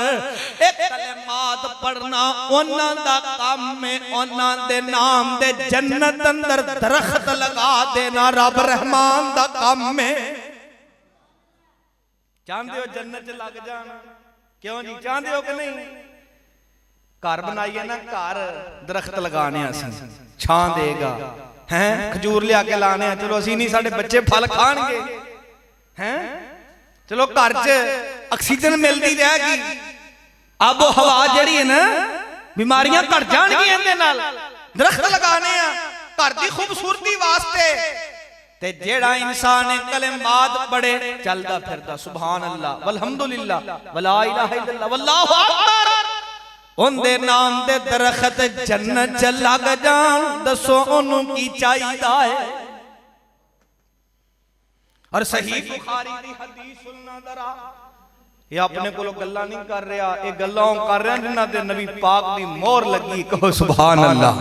एक कलेमात पढ़ना उन्हां दा काम में उन्हां दे नाम दे जन्नत अंदर दरख्त लगा देना रब रहमान दा काम में। चाहते हो जन्नत च लग जाना? क्यों जी चाहते हो कि नहीं? घर बनाइए ना, घर दरख्त लगाने छां देगा हैं, खजूर लिया के लाने चलो असी नहीं साडे बच्चे फल खाणगे हैं, चलो घर च ऑक्सीजन मिलती रहेगी, आबो हवा जड़ी है ना बीमारियां घट जाणगियां इहदे नाल। दरख्त लगाने घर दी खूबसूरती वास्ते। ते जेड़ा इंसान कलेमात पढ़े चलदा फिरदा सुभान अल्लाह वल्हम्दुलिल्लाह वला इलाहा इल्लल्लाह वल्लाहु अकबर उनदे नाम दे दरख्त जन्नत च लग जान। दसो ओनू की चाहिदा है? और सही बुखारी दी हदीस सुनना जरा, ये अपने कोलों गल्ला नहीं कर रहा, ये गल्लां कर रहे हैं जिन्हां दे नबी पाक दी मोहर लगी। कहो सुभान अल्लाह।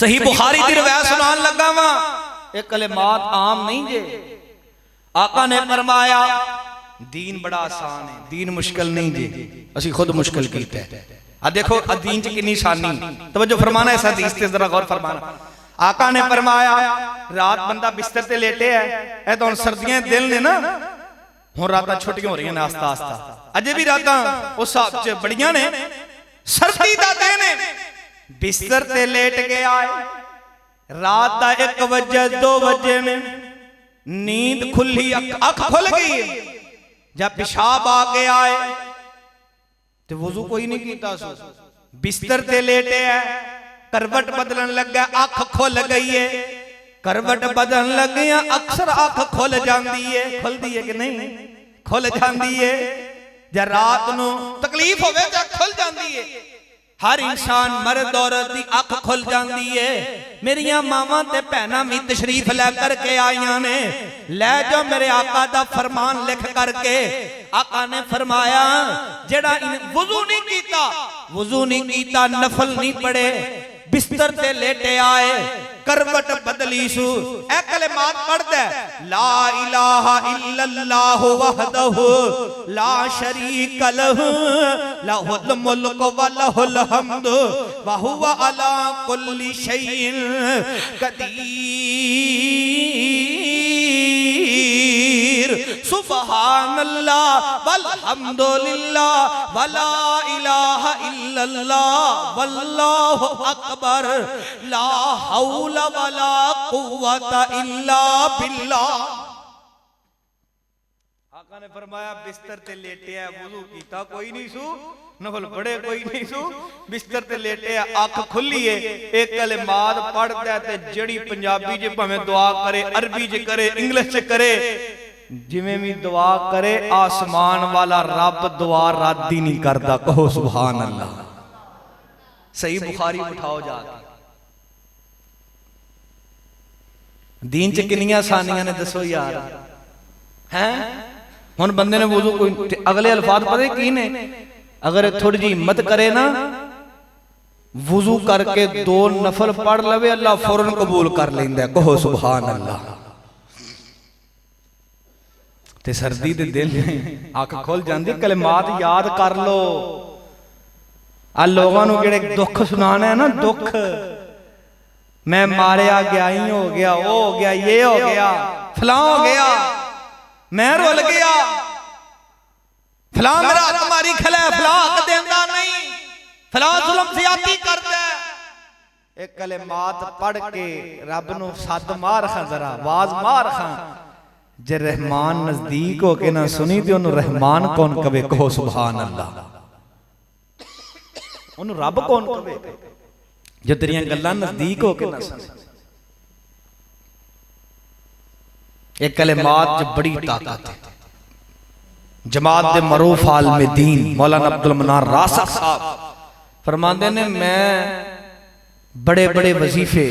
सही बुखारी दी रिवायत सुनान लगा वा। ये कलेमात आम नहीं जे। आका ने फरमाया दीन बड़ा आसान है, दीन मुश्किल नहीं जी, असी खुद मुश्किल कीता है। आ देखो दीन च कितनी शानी। तवज्जो फरमाना इस हदीस ते जरा गौर फरमाना। आका ने फरमाया रात बंदा बिस्तर ते लेटे है, ए तो सर्दियां दिन ने ना, हुण रातां छुट्टियां हो रही हैं आस्ता आस्ता, अजे भी रातां उस हिसाब च बड़ियां ने, सर्दी दा दिन है, बिस्तर ते लेट गया है, रात दा 1 बजे 2 बजे में नींद खुली, अख खुल गई, जब पेशाब आ गया है तो वजू कोई नहीं कीता, सो बिस्तर ते लेटे है, करवट बदलन लगा, अख खुल गई है, करवट बदलन लगी, अक्सर अख खुल जाती है, खुलती है कि नहीं, खुल जाती है, जब रात नू तकलीफ होवे तो खुल जाती है, हर इंसान मर्द औरत की अख खुल जाती है। मेरिया मावां ते भैनां भी तशरीफ लैकर के आईयां ने, लै जाओ मेरे आका दा फरमान लिख करके। आका ने फरमाया जेड़ा वुजू नहीं कीता, वुजू नहीं कीता, नफल नहीं पढ़े, बिस्तर ते लेटे आए, करवट बदली सु, ए कलिमात पढ़दा ला इलाहा इल्लल्लाहु वहदहु ला शरीक लहु लहुल मुल्क व लहुल हम्दु व हुवा अला कुल्ली शैइन कदीर। सुबहानल्लाह वल्हम्दुलिल्लाह वला इलाहा इल्लल्लाह वल्लाहु अकबर ला हौला वला कुव्वता इल्ला बिल्लाह। आका ने फरमाया बिस्तर ते लेटे है, वुजू कीता कोई नहीं सू, नफल पढ़े कोई नहीं सू, बिस्तर ते लेटे है, अख खुली है, एक कलिमात पढ़दा ते जड़ी पंजाबी च भावें दुआ करे, अरबी च करे, इंग्लिश च करे, जिवें भी दुआ करे, आसमान वाला रब दुआ रद्द ही नहीं करदा। कहो सुभान अल्लाह। सही बुखारी उठाओ जाके, दीन च कितनी आसानियां ने दसो यार। हैं हुण बंदे ने वुजू कोई अगले अल्फाज पता की ने, अगर थोड़ी जी हिम्मत करे ना, वुजू करके 2 नफल पढ़ लवे, अल्लाह फौरन कबूल कर लेंदा। कहो सुभान अल्लाह। ते सर्दी दे दिल अख खुल जाती, कलिमात याद कर लो। आ लोगों को जेड़े दुख सुनाना है ना, दुख मैं मारिया गया, ही हो गया, वो हो गया, ये हो गया, फलां हो गया, मैं रुल गया, फलां मेरा हक मारी खला, फलां हक देंदा नहीं, फलां जुल्म ज़्यादती करदा है। एक कलिमात पढ़ के रब नू सद मार खां, जरा आवाज मार खां। जे रहमान नजदीक होके ना सुनी ते ओनू रहमान कौन कवे। कहो सुभान अल्लाह। ओनू रब कौन कवे जो तेरियां गल्लां नजदीक होके ना सुने। एक कलिमात च बड़ी ताकत है। जमात दे मरूफ आलम दीन मौलाना अब्दुल मन्नान रासख साहब फरमाते ने, मैं बड़े बड़े वजीफे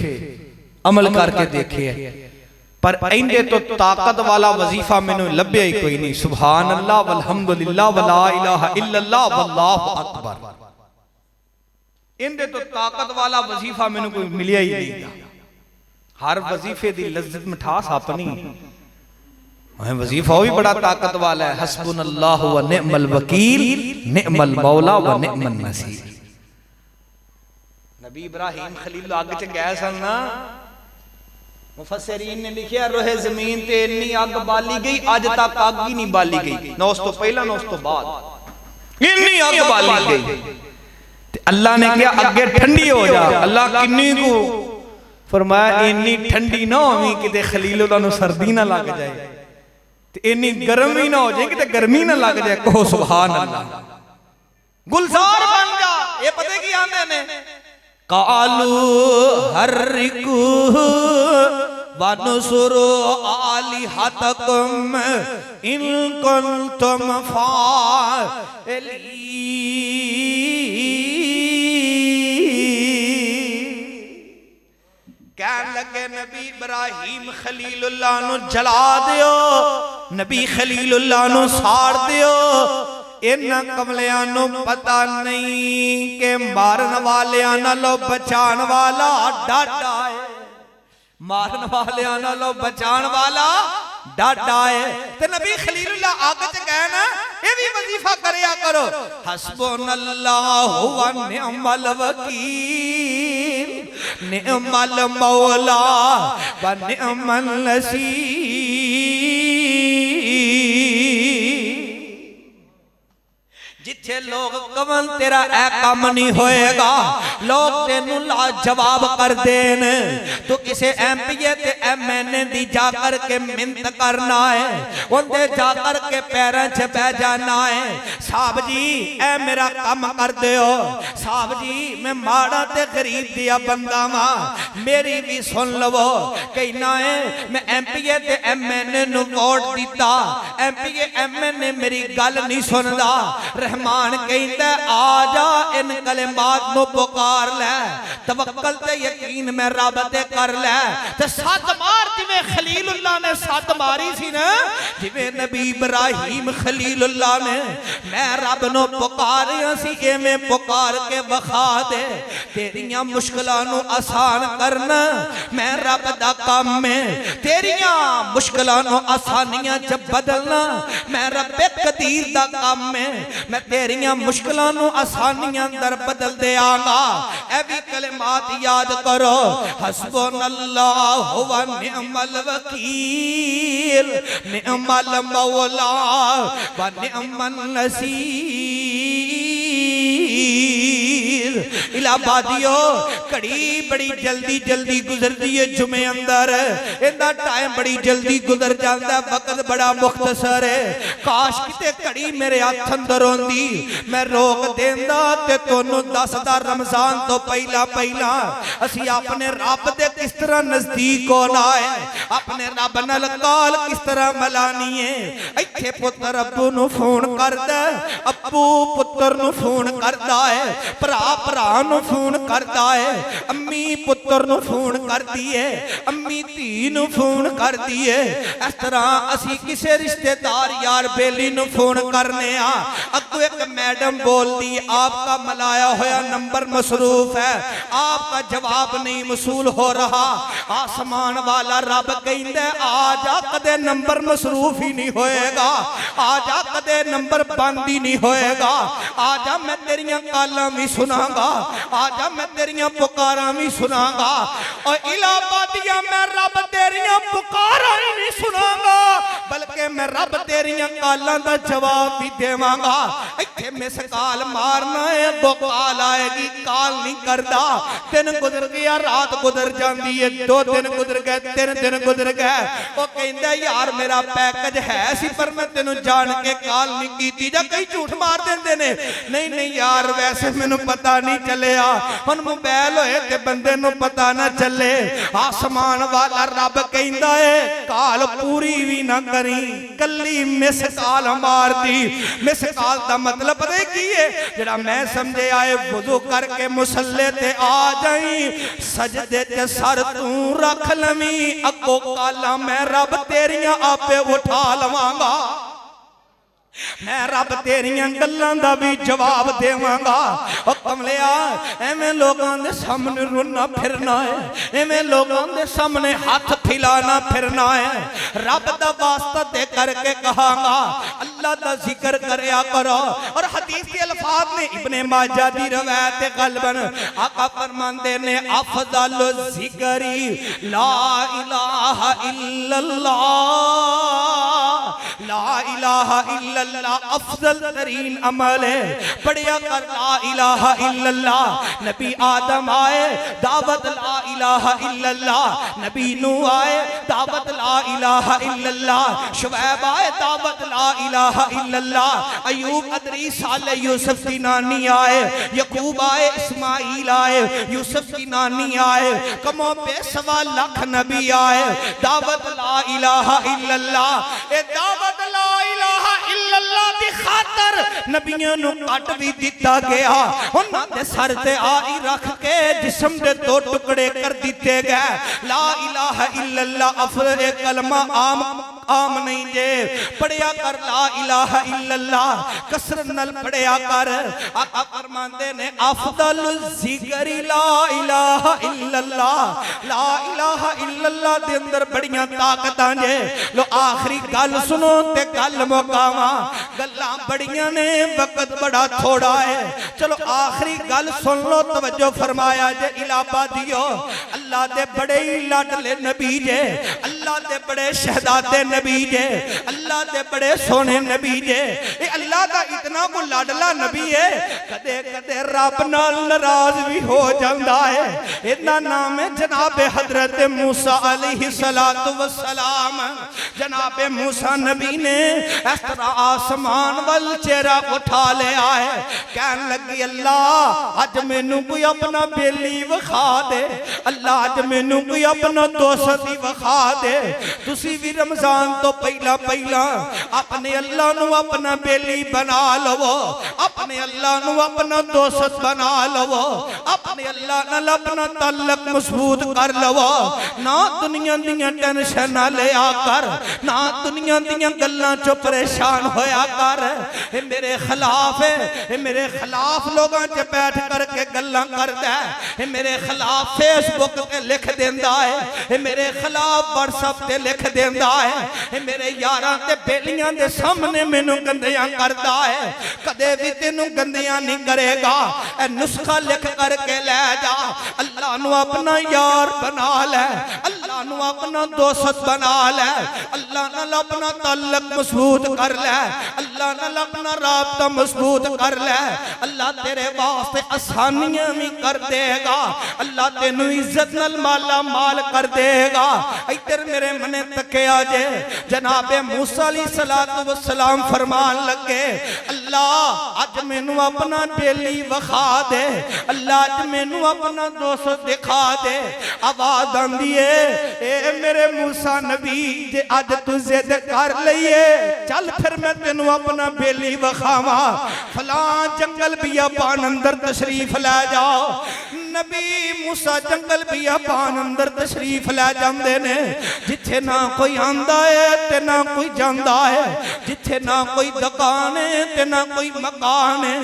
अमल करके देखे है, पर इंदे तो ताकत वाला वजीफा मैनू लभ्या ही कोई नहीं। सुभान अल्लाह वल्हम्दुलिल्लाह वला इलाहा इल्लल्लाह वल्लाहु अकबर। इंदे तो ताकत वाला वजीफा मैनू कोई मिलिया ही नहीं। हर वजीफे दी लज्जत मिठास अपनी है। वजीफा भी बड़ा ताकत वाला है। हस्बुनल्लाहु व निअमल वकील निअमल मौला व निअमन नसीर। नबी इब्राहिम खलील अग च गए सन ना, मुफस्सिरीन ने लिखिया रोहे जमीन ते इन्नी अग बाली गई, अज तक अग ही नहीं बाली गई, ना उस तो पहला ना उस तो बाद, इन्नी अग बाली गई। अल्लाह ने कहा अगे ठंडी हो जा। अल्लाह किन्नी को फरमाया इन्नी ठंडी ना होवी कि खलील नूं सर्दी ना लग जाए, इन्नी गर्म भी ना हो जाए कि गर्मी ना लग जाए। कहो सुभान अल्लाह। गुलजार बन जा। ये पता की आंदे ने, कालू हर्रिकू वनुसुरु आलिहतकुम इन कुंतुम फाइलीन। कहन लगे नबी इब्राहिम खलीलुल्लाह नू जला दियो, नबी खलीलुल्लाह नू साड़ दियो। इन्हां कमलियां नू पता नहीं कि मारन वालियां नालों बचाण वाला डाडा है, मारन वालियां नालों बचाण वाला डाडा है। ते नबी खलीलुल्लाह आग च गए ना, ये भी वजीफा करया करो। हस्बुनल्लाहु व निअमल वकील निअमल मौला व निअमन नसीर। जिथे लोग कमल तेरा ऐ काम नहीं होएगा, लोग तेनू लाजवाब कर देन, तो किसे एमपीए ते एमएनए दी जाकर के मिन्नत करना है, उनके जाकर के पैरों च बह जाना है। साहब जी ऐ मेरा काम कर दियो, साहब जी मैं माड़ा ते गरीब दिया बंदा वां, मेरी भी सुन लवो कहना है मैं MPA ते MNA नु वोट दिता MPA MNA मेरी गल नहीं सुनदा रहमान कहंदा आ जा इन कलिमात नु पुकार ले तवक्कल ते यकीन मैं रब ते कर ले ते सत मार जिवें खलीलुल्लाह ने सत मारी सी ना जिवें नबी इब्राहिम खलीलुल्लाह ने मैं रब नु पुकारिया सी एवें पुकार के वखा दे तेरियां मुश्किलां नु आसान करना मैं रब दा काम है तेरियां मुश्किलां नु आसानियां च बदलना मैं रब्बे कदीर दा काम है मैं तेरियां मुश्किलां नु आसानियां अंदर बदल देआंगा ए भी कलिमात याद करो हस्बुनल्लाहु व निअमल वकील निअमल मौला व निअमन नसीर इलाहाबादियो घड़ी बड़ी जल्दी जल्दी गुजरती है जुमे अंदर इनका टाइम बड़ी जल्दी गुजर जाता है वक्त बड़ा मुख्तसर है काश किते घड़ी मेरे हाथ अंदर होंदी मैं रोक देंदा ते तोनू दसदा रमजान तो पहला पहला असी अपने रब दे किस तरह नजदीक होना है अपने रब नाल काल किस तरह मलानी है इत्थे पुत्र अब्बू नु फोन करदा अब्बू पुत्र नु फोन करदा है भरा भरा नु फोन करदा है अम्मी पुत्र नु फोन करदी है अम्मी धी नु फोन करदी है इस तरह असी किसी रिश्तेदार यार बेली नु फोन करने आ अगो एक मैडम बोलती आपका मलाया होया नंबर मसरूफ है आपका जवाब नहीं वसूल हो रहा आसमान वाला रब कहंदा आजा कदे नंबर मसरूफ ही नहीं होएगा आजा कदे नंबर बंद ही नहीं होएगा आजा मैं तेरियां गालां भी सुनांगा आजा मैं तेरियां पुकारां भी सुनांगा और इलाहाबादिया मैं रब तेरियां पुकारां ही नहीं सुनांगा बल्कि मैं रब तेरियां गालां दा जवाब भी देवांगा इत्थे मिस काल मारना है दो काल आएगी काल नहीं करदा दिन गुजर गया रात गुजर जाती है 2 दिन गुजर गए 3 दिन गुजर गए वो कहंदा यार मेरा पैकेज है सी पर मैं तेनू जान के काल नहीं कीती जा कई झूठ मार देंदे ने नहीं नहीं यार वैसे मैनू पता नहीं चलिया हुण मोबाइल होए ते बंदे नू पता ना चले आसमान वाला रब कहंदा है काल पूरी भी ना करी कल्ली मिस काल मार दी मिस काल दा मतलब पता की है जेड़ा मैं समझे आए वुजू करके मुसल्ले ते आ जाई सजदे ते सर तू रख लवी अगो काला मैं रब तेरियां आपे उठा लवांगा मैं रब तेरियां गल्लां दा भी जवाब देवांगा ओ कमलिया एवें लोगां दे सामने रोना फिरना है एवें लोगां दे सामने हाथ फैलाना फिरना है रब दा वास्ता दे करके कहांगा अल्लाह दा जिक्र करया करो और हदीस के अल्फाज ने इब्ने माजा दी रवायत गलबन आका फरमांदे ने अफदल जिक्री ला इलाहा इल्लल्लाह ला इलाहा इल्लल्लाह अफजल तरीन अमल है पढ़िया कर ला इलाहा इल्लल्लाह नबी आदम आए दावत ला इलाहा इल्लल्लाह नबी नूह आए दावत ला इलाहा इल्लल्लाह शुएब आए दावत ला इलाहा इल्लल्लाह अयूब अदरीस साले यूसुफ की नानी आए यकूब आए इस्माइल आए यूसुफ की नानी आए कमो पे 1.25 लाख नबी आए दावत ला इलाहा इल्लल्लाह ए दावत ला इलाहा इल्लल्लाह दी खातर नबियों नु कट भी दिता गया उन्हां दे सर ते आई रख के जिस्म दे 2 टुकड़े कर दिते गए ला इलाहा इल्लल्लाह अफजल कलमा आम नहीं जे पढ़िया कर ला इलाहा इल्लल्लाह कसरत नाल पढ़िया कर आका फरमांदे ने अफदल जिक्र ला इलाहा इल्लल्लाह ला इलाहा इल्लल्लाह दे अंदर बड़ियां ताकतां जे लो आखिरी गल सुनो ते गल मुकावा गल्लां बड़ियां ने वक्त बड़ा थोड़ा है चलो आखिरी गल सुन लो तवज्जो फरमाया जे इलाहाबादियो अल्लाह दे बड़े ही लाडले नबी जे अल्लाह अल्लाह दे बड़े शहजादे नबी जे, अल्लाह दे बड़े सोने नबी जे, ये अल्लाह दा इतना को लाडला नबी है, कदे कदे रब नाल नाराज भी हो जाता है। इतना नाम है जनाब हजरत मूसा अलैहिस्सलातु वस्सलाम। जनाब मूसा नबी ने इस तरह आसमान वल चेहरा उठा लिया है, कहन लगी अल्लाह अज मैनू कोई अपना बेली विखा दे, अल्लाह अज मैनू कोई अपना दोस्त ही विखा दे। तुसी भी रमजान तो पहला पहला अपने अल्लाह नू अपना बेली बना लवो, अपने अल्लाह नू अपना दोस्त बना लवो, अपने अल्लाह नाल अपना ताल्लुक मजबूत कर लवो। ना दुनिया दियां टेंशन लिया कर, ना दुनिया दियां गल्लां चो परेशान होया कर। ये मेरे खिलाफ है, ये मेरे खिलाफ लोगों च बैठ करके गल्लां करदा है, ये मेरे खिलाफ फेसबुक पे लिख देंदा है, ये मेरे खिलाफ व्हाट्सएप ते लिख देंदा है, ये मेरे यारां ते बेलियां दे सामने मैनू गंदियां करदा है। कदे भी तेनू गंदियां नहीं करेगा। ए नुस्खा लिख करके ले जा, अल्लाह नू अपना यार बना ले, अल्लाह नू अपना दोस्त बना ले, अल्लाह नाल अपना ताल्लुक मजबूत कर ले, अल्लाह नाल अपना राबता मजबूत कर ले। अल्लाह तेरे वास्ते आसानियां भी कर देगा, अल्लाह तेनू इज्जत नाल माला माल कर देगा। इधर मेरे मने तकिया जे जनाबे मूसा अलैहिस्सलातु वस्सलाम फरमान लगे, अल्लाह अज मैनू अपना बेली विखा दे, अल्लाह अज मैनू अपना दोस्त दिखा दे। आवाज आंदी है, ए मेरे मूसा नबी जे अज तू जिद कर लईए, चल फिर मैं तेनू अपना बेली विखावा, फलां जंगल बियाबान अंदर तशरीफ लै जाओ। नबी मूसा जंगल बियाबान अंदर तशरीफ लै जांदे ने, जिथे ना कोई आंदा है ते ना कोई जांदा है, जिथे ना कोई दुकान है ते ना कोई मकान है,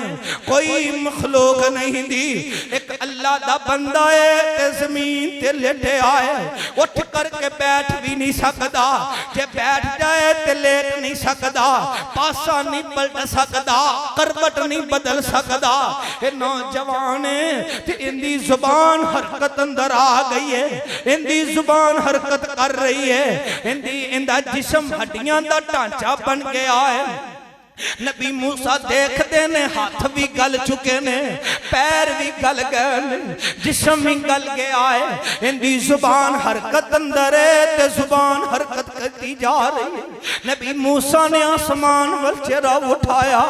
कोई मखलूक नहीं दी। एक अल्लाह दा बंदा है ते जमीन ते लेटिया है, उठ करके बैठ भी नहीं सकदा, जे बैठ जाए ते लेट नहीं सकदा, पासा नहीं पलट सकदा, करवट नहीं बदल सकदा। ये नौजवान है ते इंदी जुबान हरकत अंदर आ गई है, इंदी जुबान हरकत कर रही है, इंदी इंदा जिस्म हड्डियां दा ढांचा बन गया है। नबी मूसा देखते ने हाथ भी गल चुके ने, पैर भी गल गए, जिस्म भी गल गया है, इनकी जुबान हरकत अंदर है ते जुबान हरकत करती जा रही है। नबी मूसा ने आसमान वल चेहरा उठाया,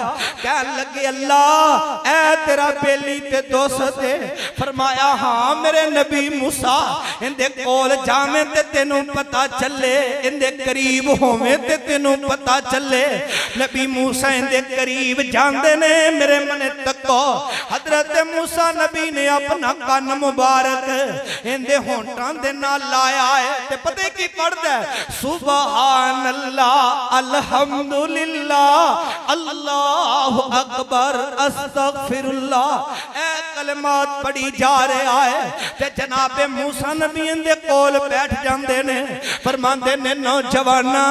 कह लगे अल्लाह ऐ तेरा बेली ते दोस्त है। फरमाया हाँ मेरे नबी मूसा, इंदे कोल जावे ते तेनू पता चले, इंदे करीब होवे ते तेनू पता चले। नबी मूसा इंदे करीब जांदे ने, मेरे मने तको हजरत मूसा नबी ने अपना कान मुबारक इंदे होंठां दे नाल लाया है ते पता की पढ़दा है, सुभान अल्लाह अल्हम्दुलिल्लाह अल्लाहु अकबर अस्तगफिरुल्लाह। ए कलमात पढ़ी जा रहा है ते जनाबे मूसा नबी इंदे कोल बैठ जांदे ने, फरमांदे ने नौजवाना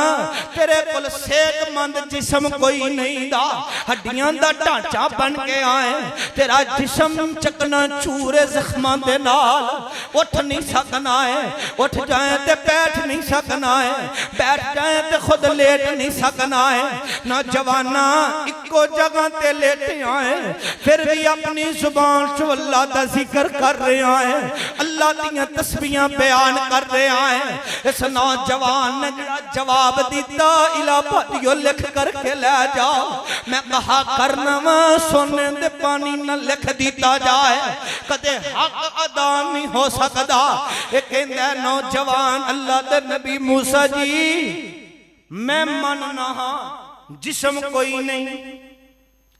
तेरे कोल सेहतमंद जिस्म कोई नहीं दा, हड्डियां दा ढांचा बन के आए, तेरा जिस्म चकना चूरे जख्मां दे नाल, उठ नहीं सकना है, उठ जाए ते बैठ नहीं सकना है, बैठ जाए ते खुद लेट नहीं सकना है। नौजवाना इको जगह ते लेटे आए, फिर भी अपनी जुबान चो अल्लाह दा जिक्र कर रहे हैं, अल्लाह दियां तस्बीहां बयान कर रहे हैं। इस नौजवान ने जवाब दिता, इलाहाबादियों लिख करके ले जाओ, मैं कहा करना वा सोने दे पानी न लिख दिता जाए, कदे हक अदा नहीं हो सकता। ये कहंदा नौजवान अल्लाह दे नबी मूसा जी मैं मनना हाँ जिस्म कोई नहीं,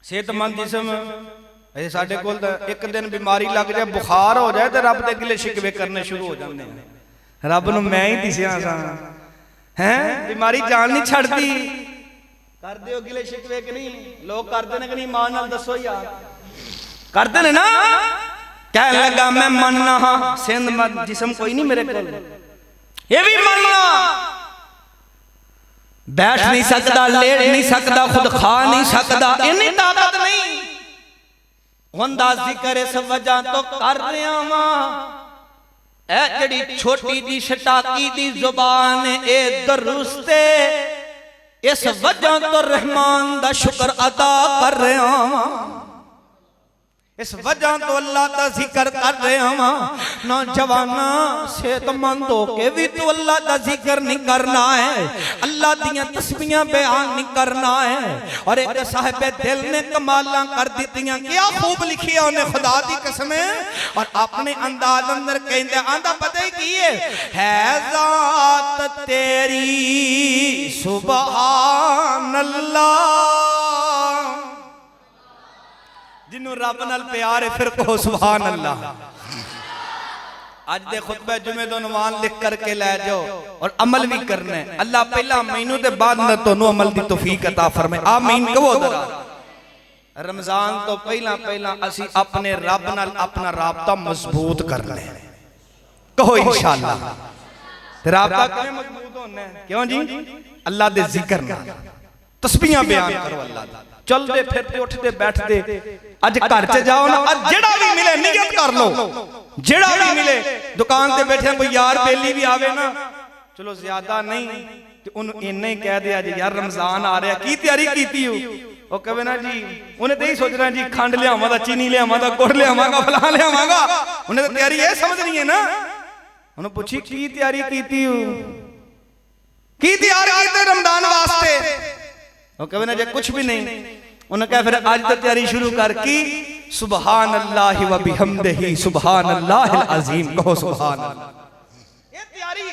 सेहतमंद जिस्म ऐसे साडे कोल एक दिन बीमारी लग जाए बुखार हो जाए तो रब दे गिले शिकवे करने शुरू हो जाते हैं। रब नूं मैं ही दिसिया सा हैं, बीमारी जान नहीं छड़ती। कर दे गिले शिकवे कि नहीं, लोग करते ने कि नहीं, मां नाल दसो यार करते ने ना। कह लगा मैं मनना हाँ सेहतमंद जिस्म कोई नहीं मेरे कोल, ये भी मनना, बैठ नहीं सकता, लेट नहीं सकता, खुद खा नहीं सकता, इन्नी ताकत नहीं हुंदा। जिक्र इस वजह तो कर रहा वा ए जड़ी छोटी दी शटाकी दी जुबान ए दुरुस्ते इस वजह तो रहमान दा शुक्र अदा कर रहा हां इस वजह तो अल्लाह का जिक्र कर रहे हैं नौजवाना सेहतमंद होके भी तो अल्लाह का जिक्र नहीं करना है अल्लाह दियां तस्बीहां बयान नहीं करना है और एक साहिब दिल ने कमालां कर दित्तियां क्या खूब लिखी है उन्हें खुदा दी कसम और अपने अंदाज अंदर कहंदे आंदा पता ही की है ज़ात तेरी सुभान अल्लाह जिन्हों रब नाल प्यार है फिर कहो सुभान अल्लाह। आज दे खुतबे जुमे दा उन्वान लिख करके ले जाओ और अमल भी करना है अल्लाह पहला मैनू ते बाद में तोनू अमल दी तौफीक अता फरमाए आमीन कहो जरा। रमजान तो पहला पहला असी अपने रब नाल अपना राबता मजबूत करना है कहो इंशाअल्लाह। ते राबता किवें मजबूत होना है क्यों जी अल्लाह दे जिक्र नाल तस्बीहां बयान करो अल्लाह दा चलते फिरते उठते बैठते अज घर च जाओ ना अज जेड़ा भी मिले नियत कर लो जेड़ा भी मिले दुकान ते बैठे कोई यार बेली भी आवे ना चलो ज्यादा नहीं ते उन्हें इन्ना ही कह दिया जी यार रमजान आ रहा की तैयारी कीती हो वो कहे ना जी उन्हें तो यही सोचना जी खंड लियावांगा चीनी लियावांगा गुड़ लियावांगा फलां लियावांगा उन्हें तो तैयारी ये समझनी है ना उन्हें पूछी की तैयारी कीती हो की तैयारी कीती रमजान वास्ते वो कहे ना जे कुछ भी नहीं उन्हें कहा फिर आज तो तैयारी शुरू कर की सुभान अल्लाह व बिहम्दिही सुभान अल्लाहिल अजीम कहो सुभान अल्लाह ये तैयारी है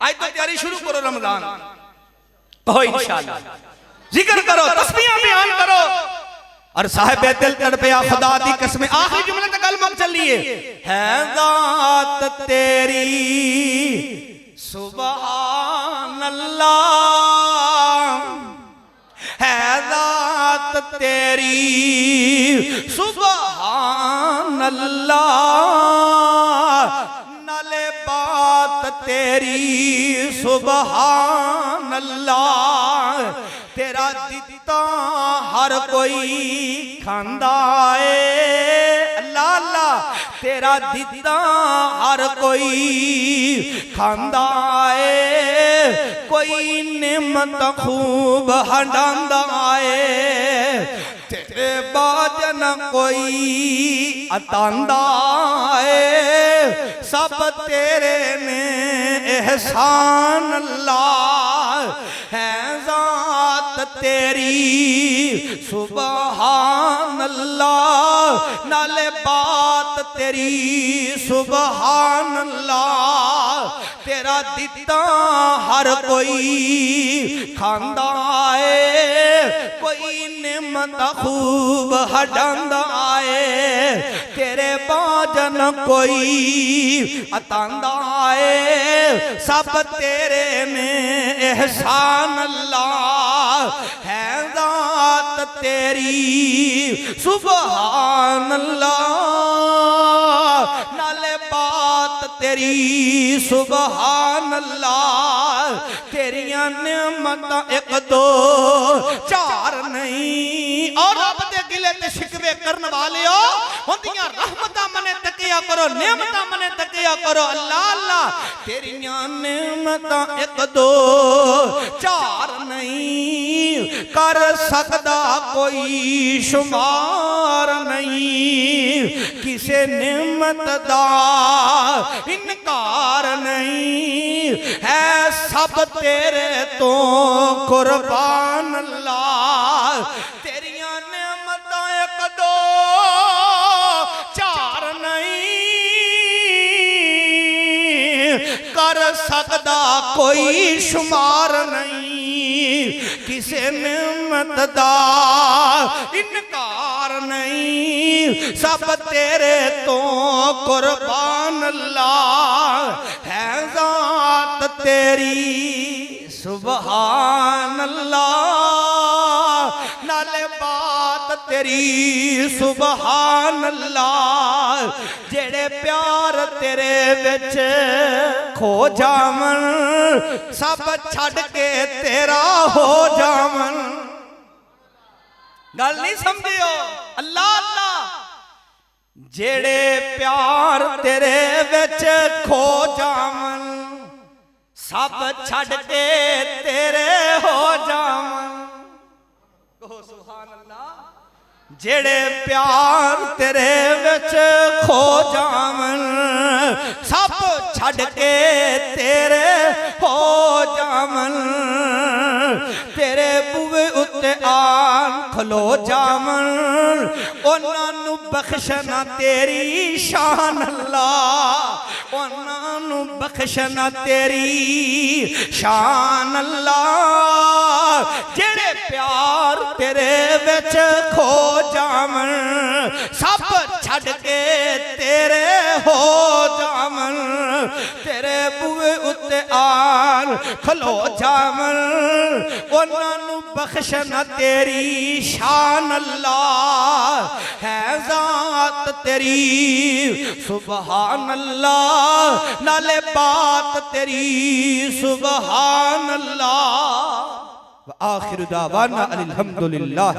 आज तो तैयारी शुरू करो रमजान कहो इंशाअल्लाह जिक्र करो तस्बीहां बयान करो और साहिब दिल तड़पया खुदा दी कसम आखिरी जुमले तक गल मुक चली है ज़ात तेरी सुभान अल्लाह है ज़ात तेरी सुभान अल्लाह नाले बात तेरी सुभान अल्लाह तेरा दिता हर कोई खांदा है अल्लाह अल्लाह तेरा दिता हर कोई खांदा है कोई नेमत खूब हंडांदा है तेरे बाद न कोई अतांदा है सब तेरे ने एहसान अल्लाह है ज़ात तेरी सुभान अल्लाह नाले बात तेरी सुभान अल्लाह तेरा दिता हर कोई खांदा है कोई नेमत खूब हटांदा है तेरे बाजन कोई अतांदा है सब तेरे ने एहसान अल्लाह है ज़ात तेरी सुभान अल्लाह नाले बात तेरी सुभान अल्लाह तेरिया नेमतां एक दो चार नहीं और रब दे गिले ते शिकवे करन वाले हो होंदियां रहमतां मने तकिया करो नेमतां मने तकिया करो अल्लाह अल्लाह तेरिया नेमतां एक दो चार नहीं कर सकदा कोई शुमार नहीं किसे नेमत दा इनकार नहीं है सब तेरे तो कुर्बान अल्लाह तेरिया नेमतां एक दो चार नहीं कर सकदा कोई शुमार नहीं किसे नेमत दा इनकार नहीं सब तेरे तो कुर्बान अल्लाह है ज़ात तेरी सुभान अल्लाह नाले बात तेरी सुभान अल्लाह जेड़े प्यार तेरे विच खो जावन सब छड़ के तेरा हो जावन गल नहीं समझियो अल्लाह अल्लाह जेड़े प्यार तेरे विच खो जावन सब छड़ के तेरे हो जावन। कहो सुभान अल्लाह। जेड़े प्यार तेरे विच खो जावन सब छड़ के तेरे हो जावन। तेरे बुए उत्ते आन खलो जावन उन्हां नू बख्शना तेरी शान अल्लाह। उन्हां नू बख्शना तेरी शान अल्लाह। जेड़े प्यार तेरे विच खो जावन सब छड़ के तेरे हो जावन। तेरे बुए उत्ते आन खलो जावन उन्हां नू बख्शना तेरी शान अल्लाह। है जात तेरी सुभान अल्लाह नाले बात तेरी सुभान अल्लाह। व आखिर दावाना अल्हम्दुलिल्लाह।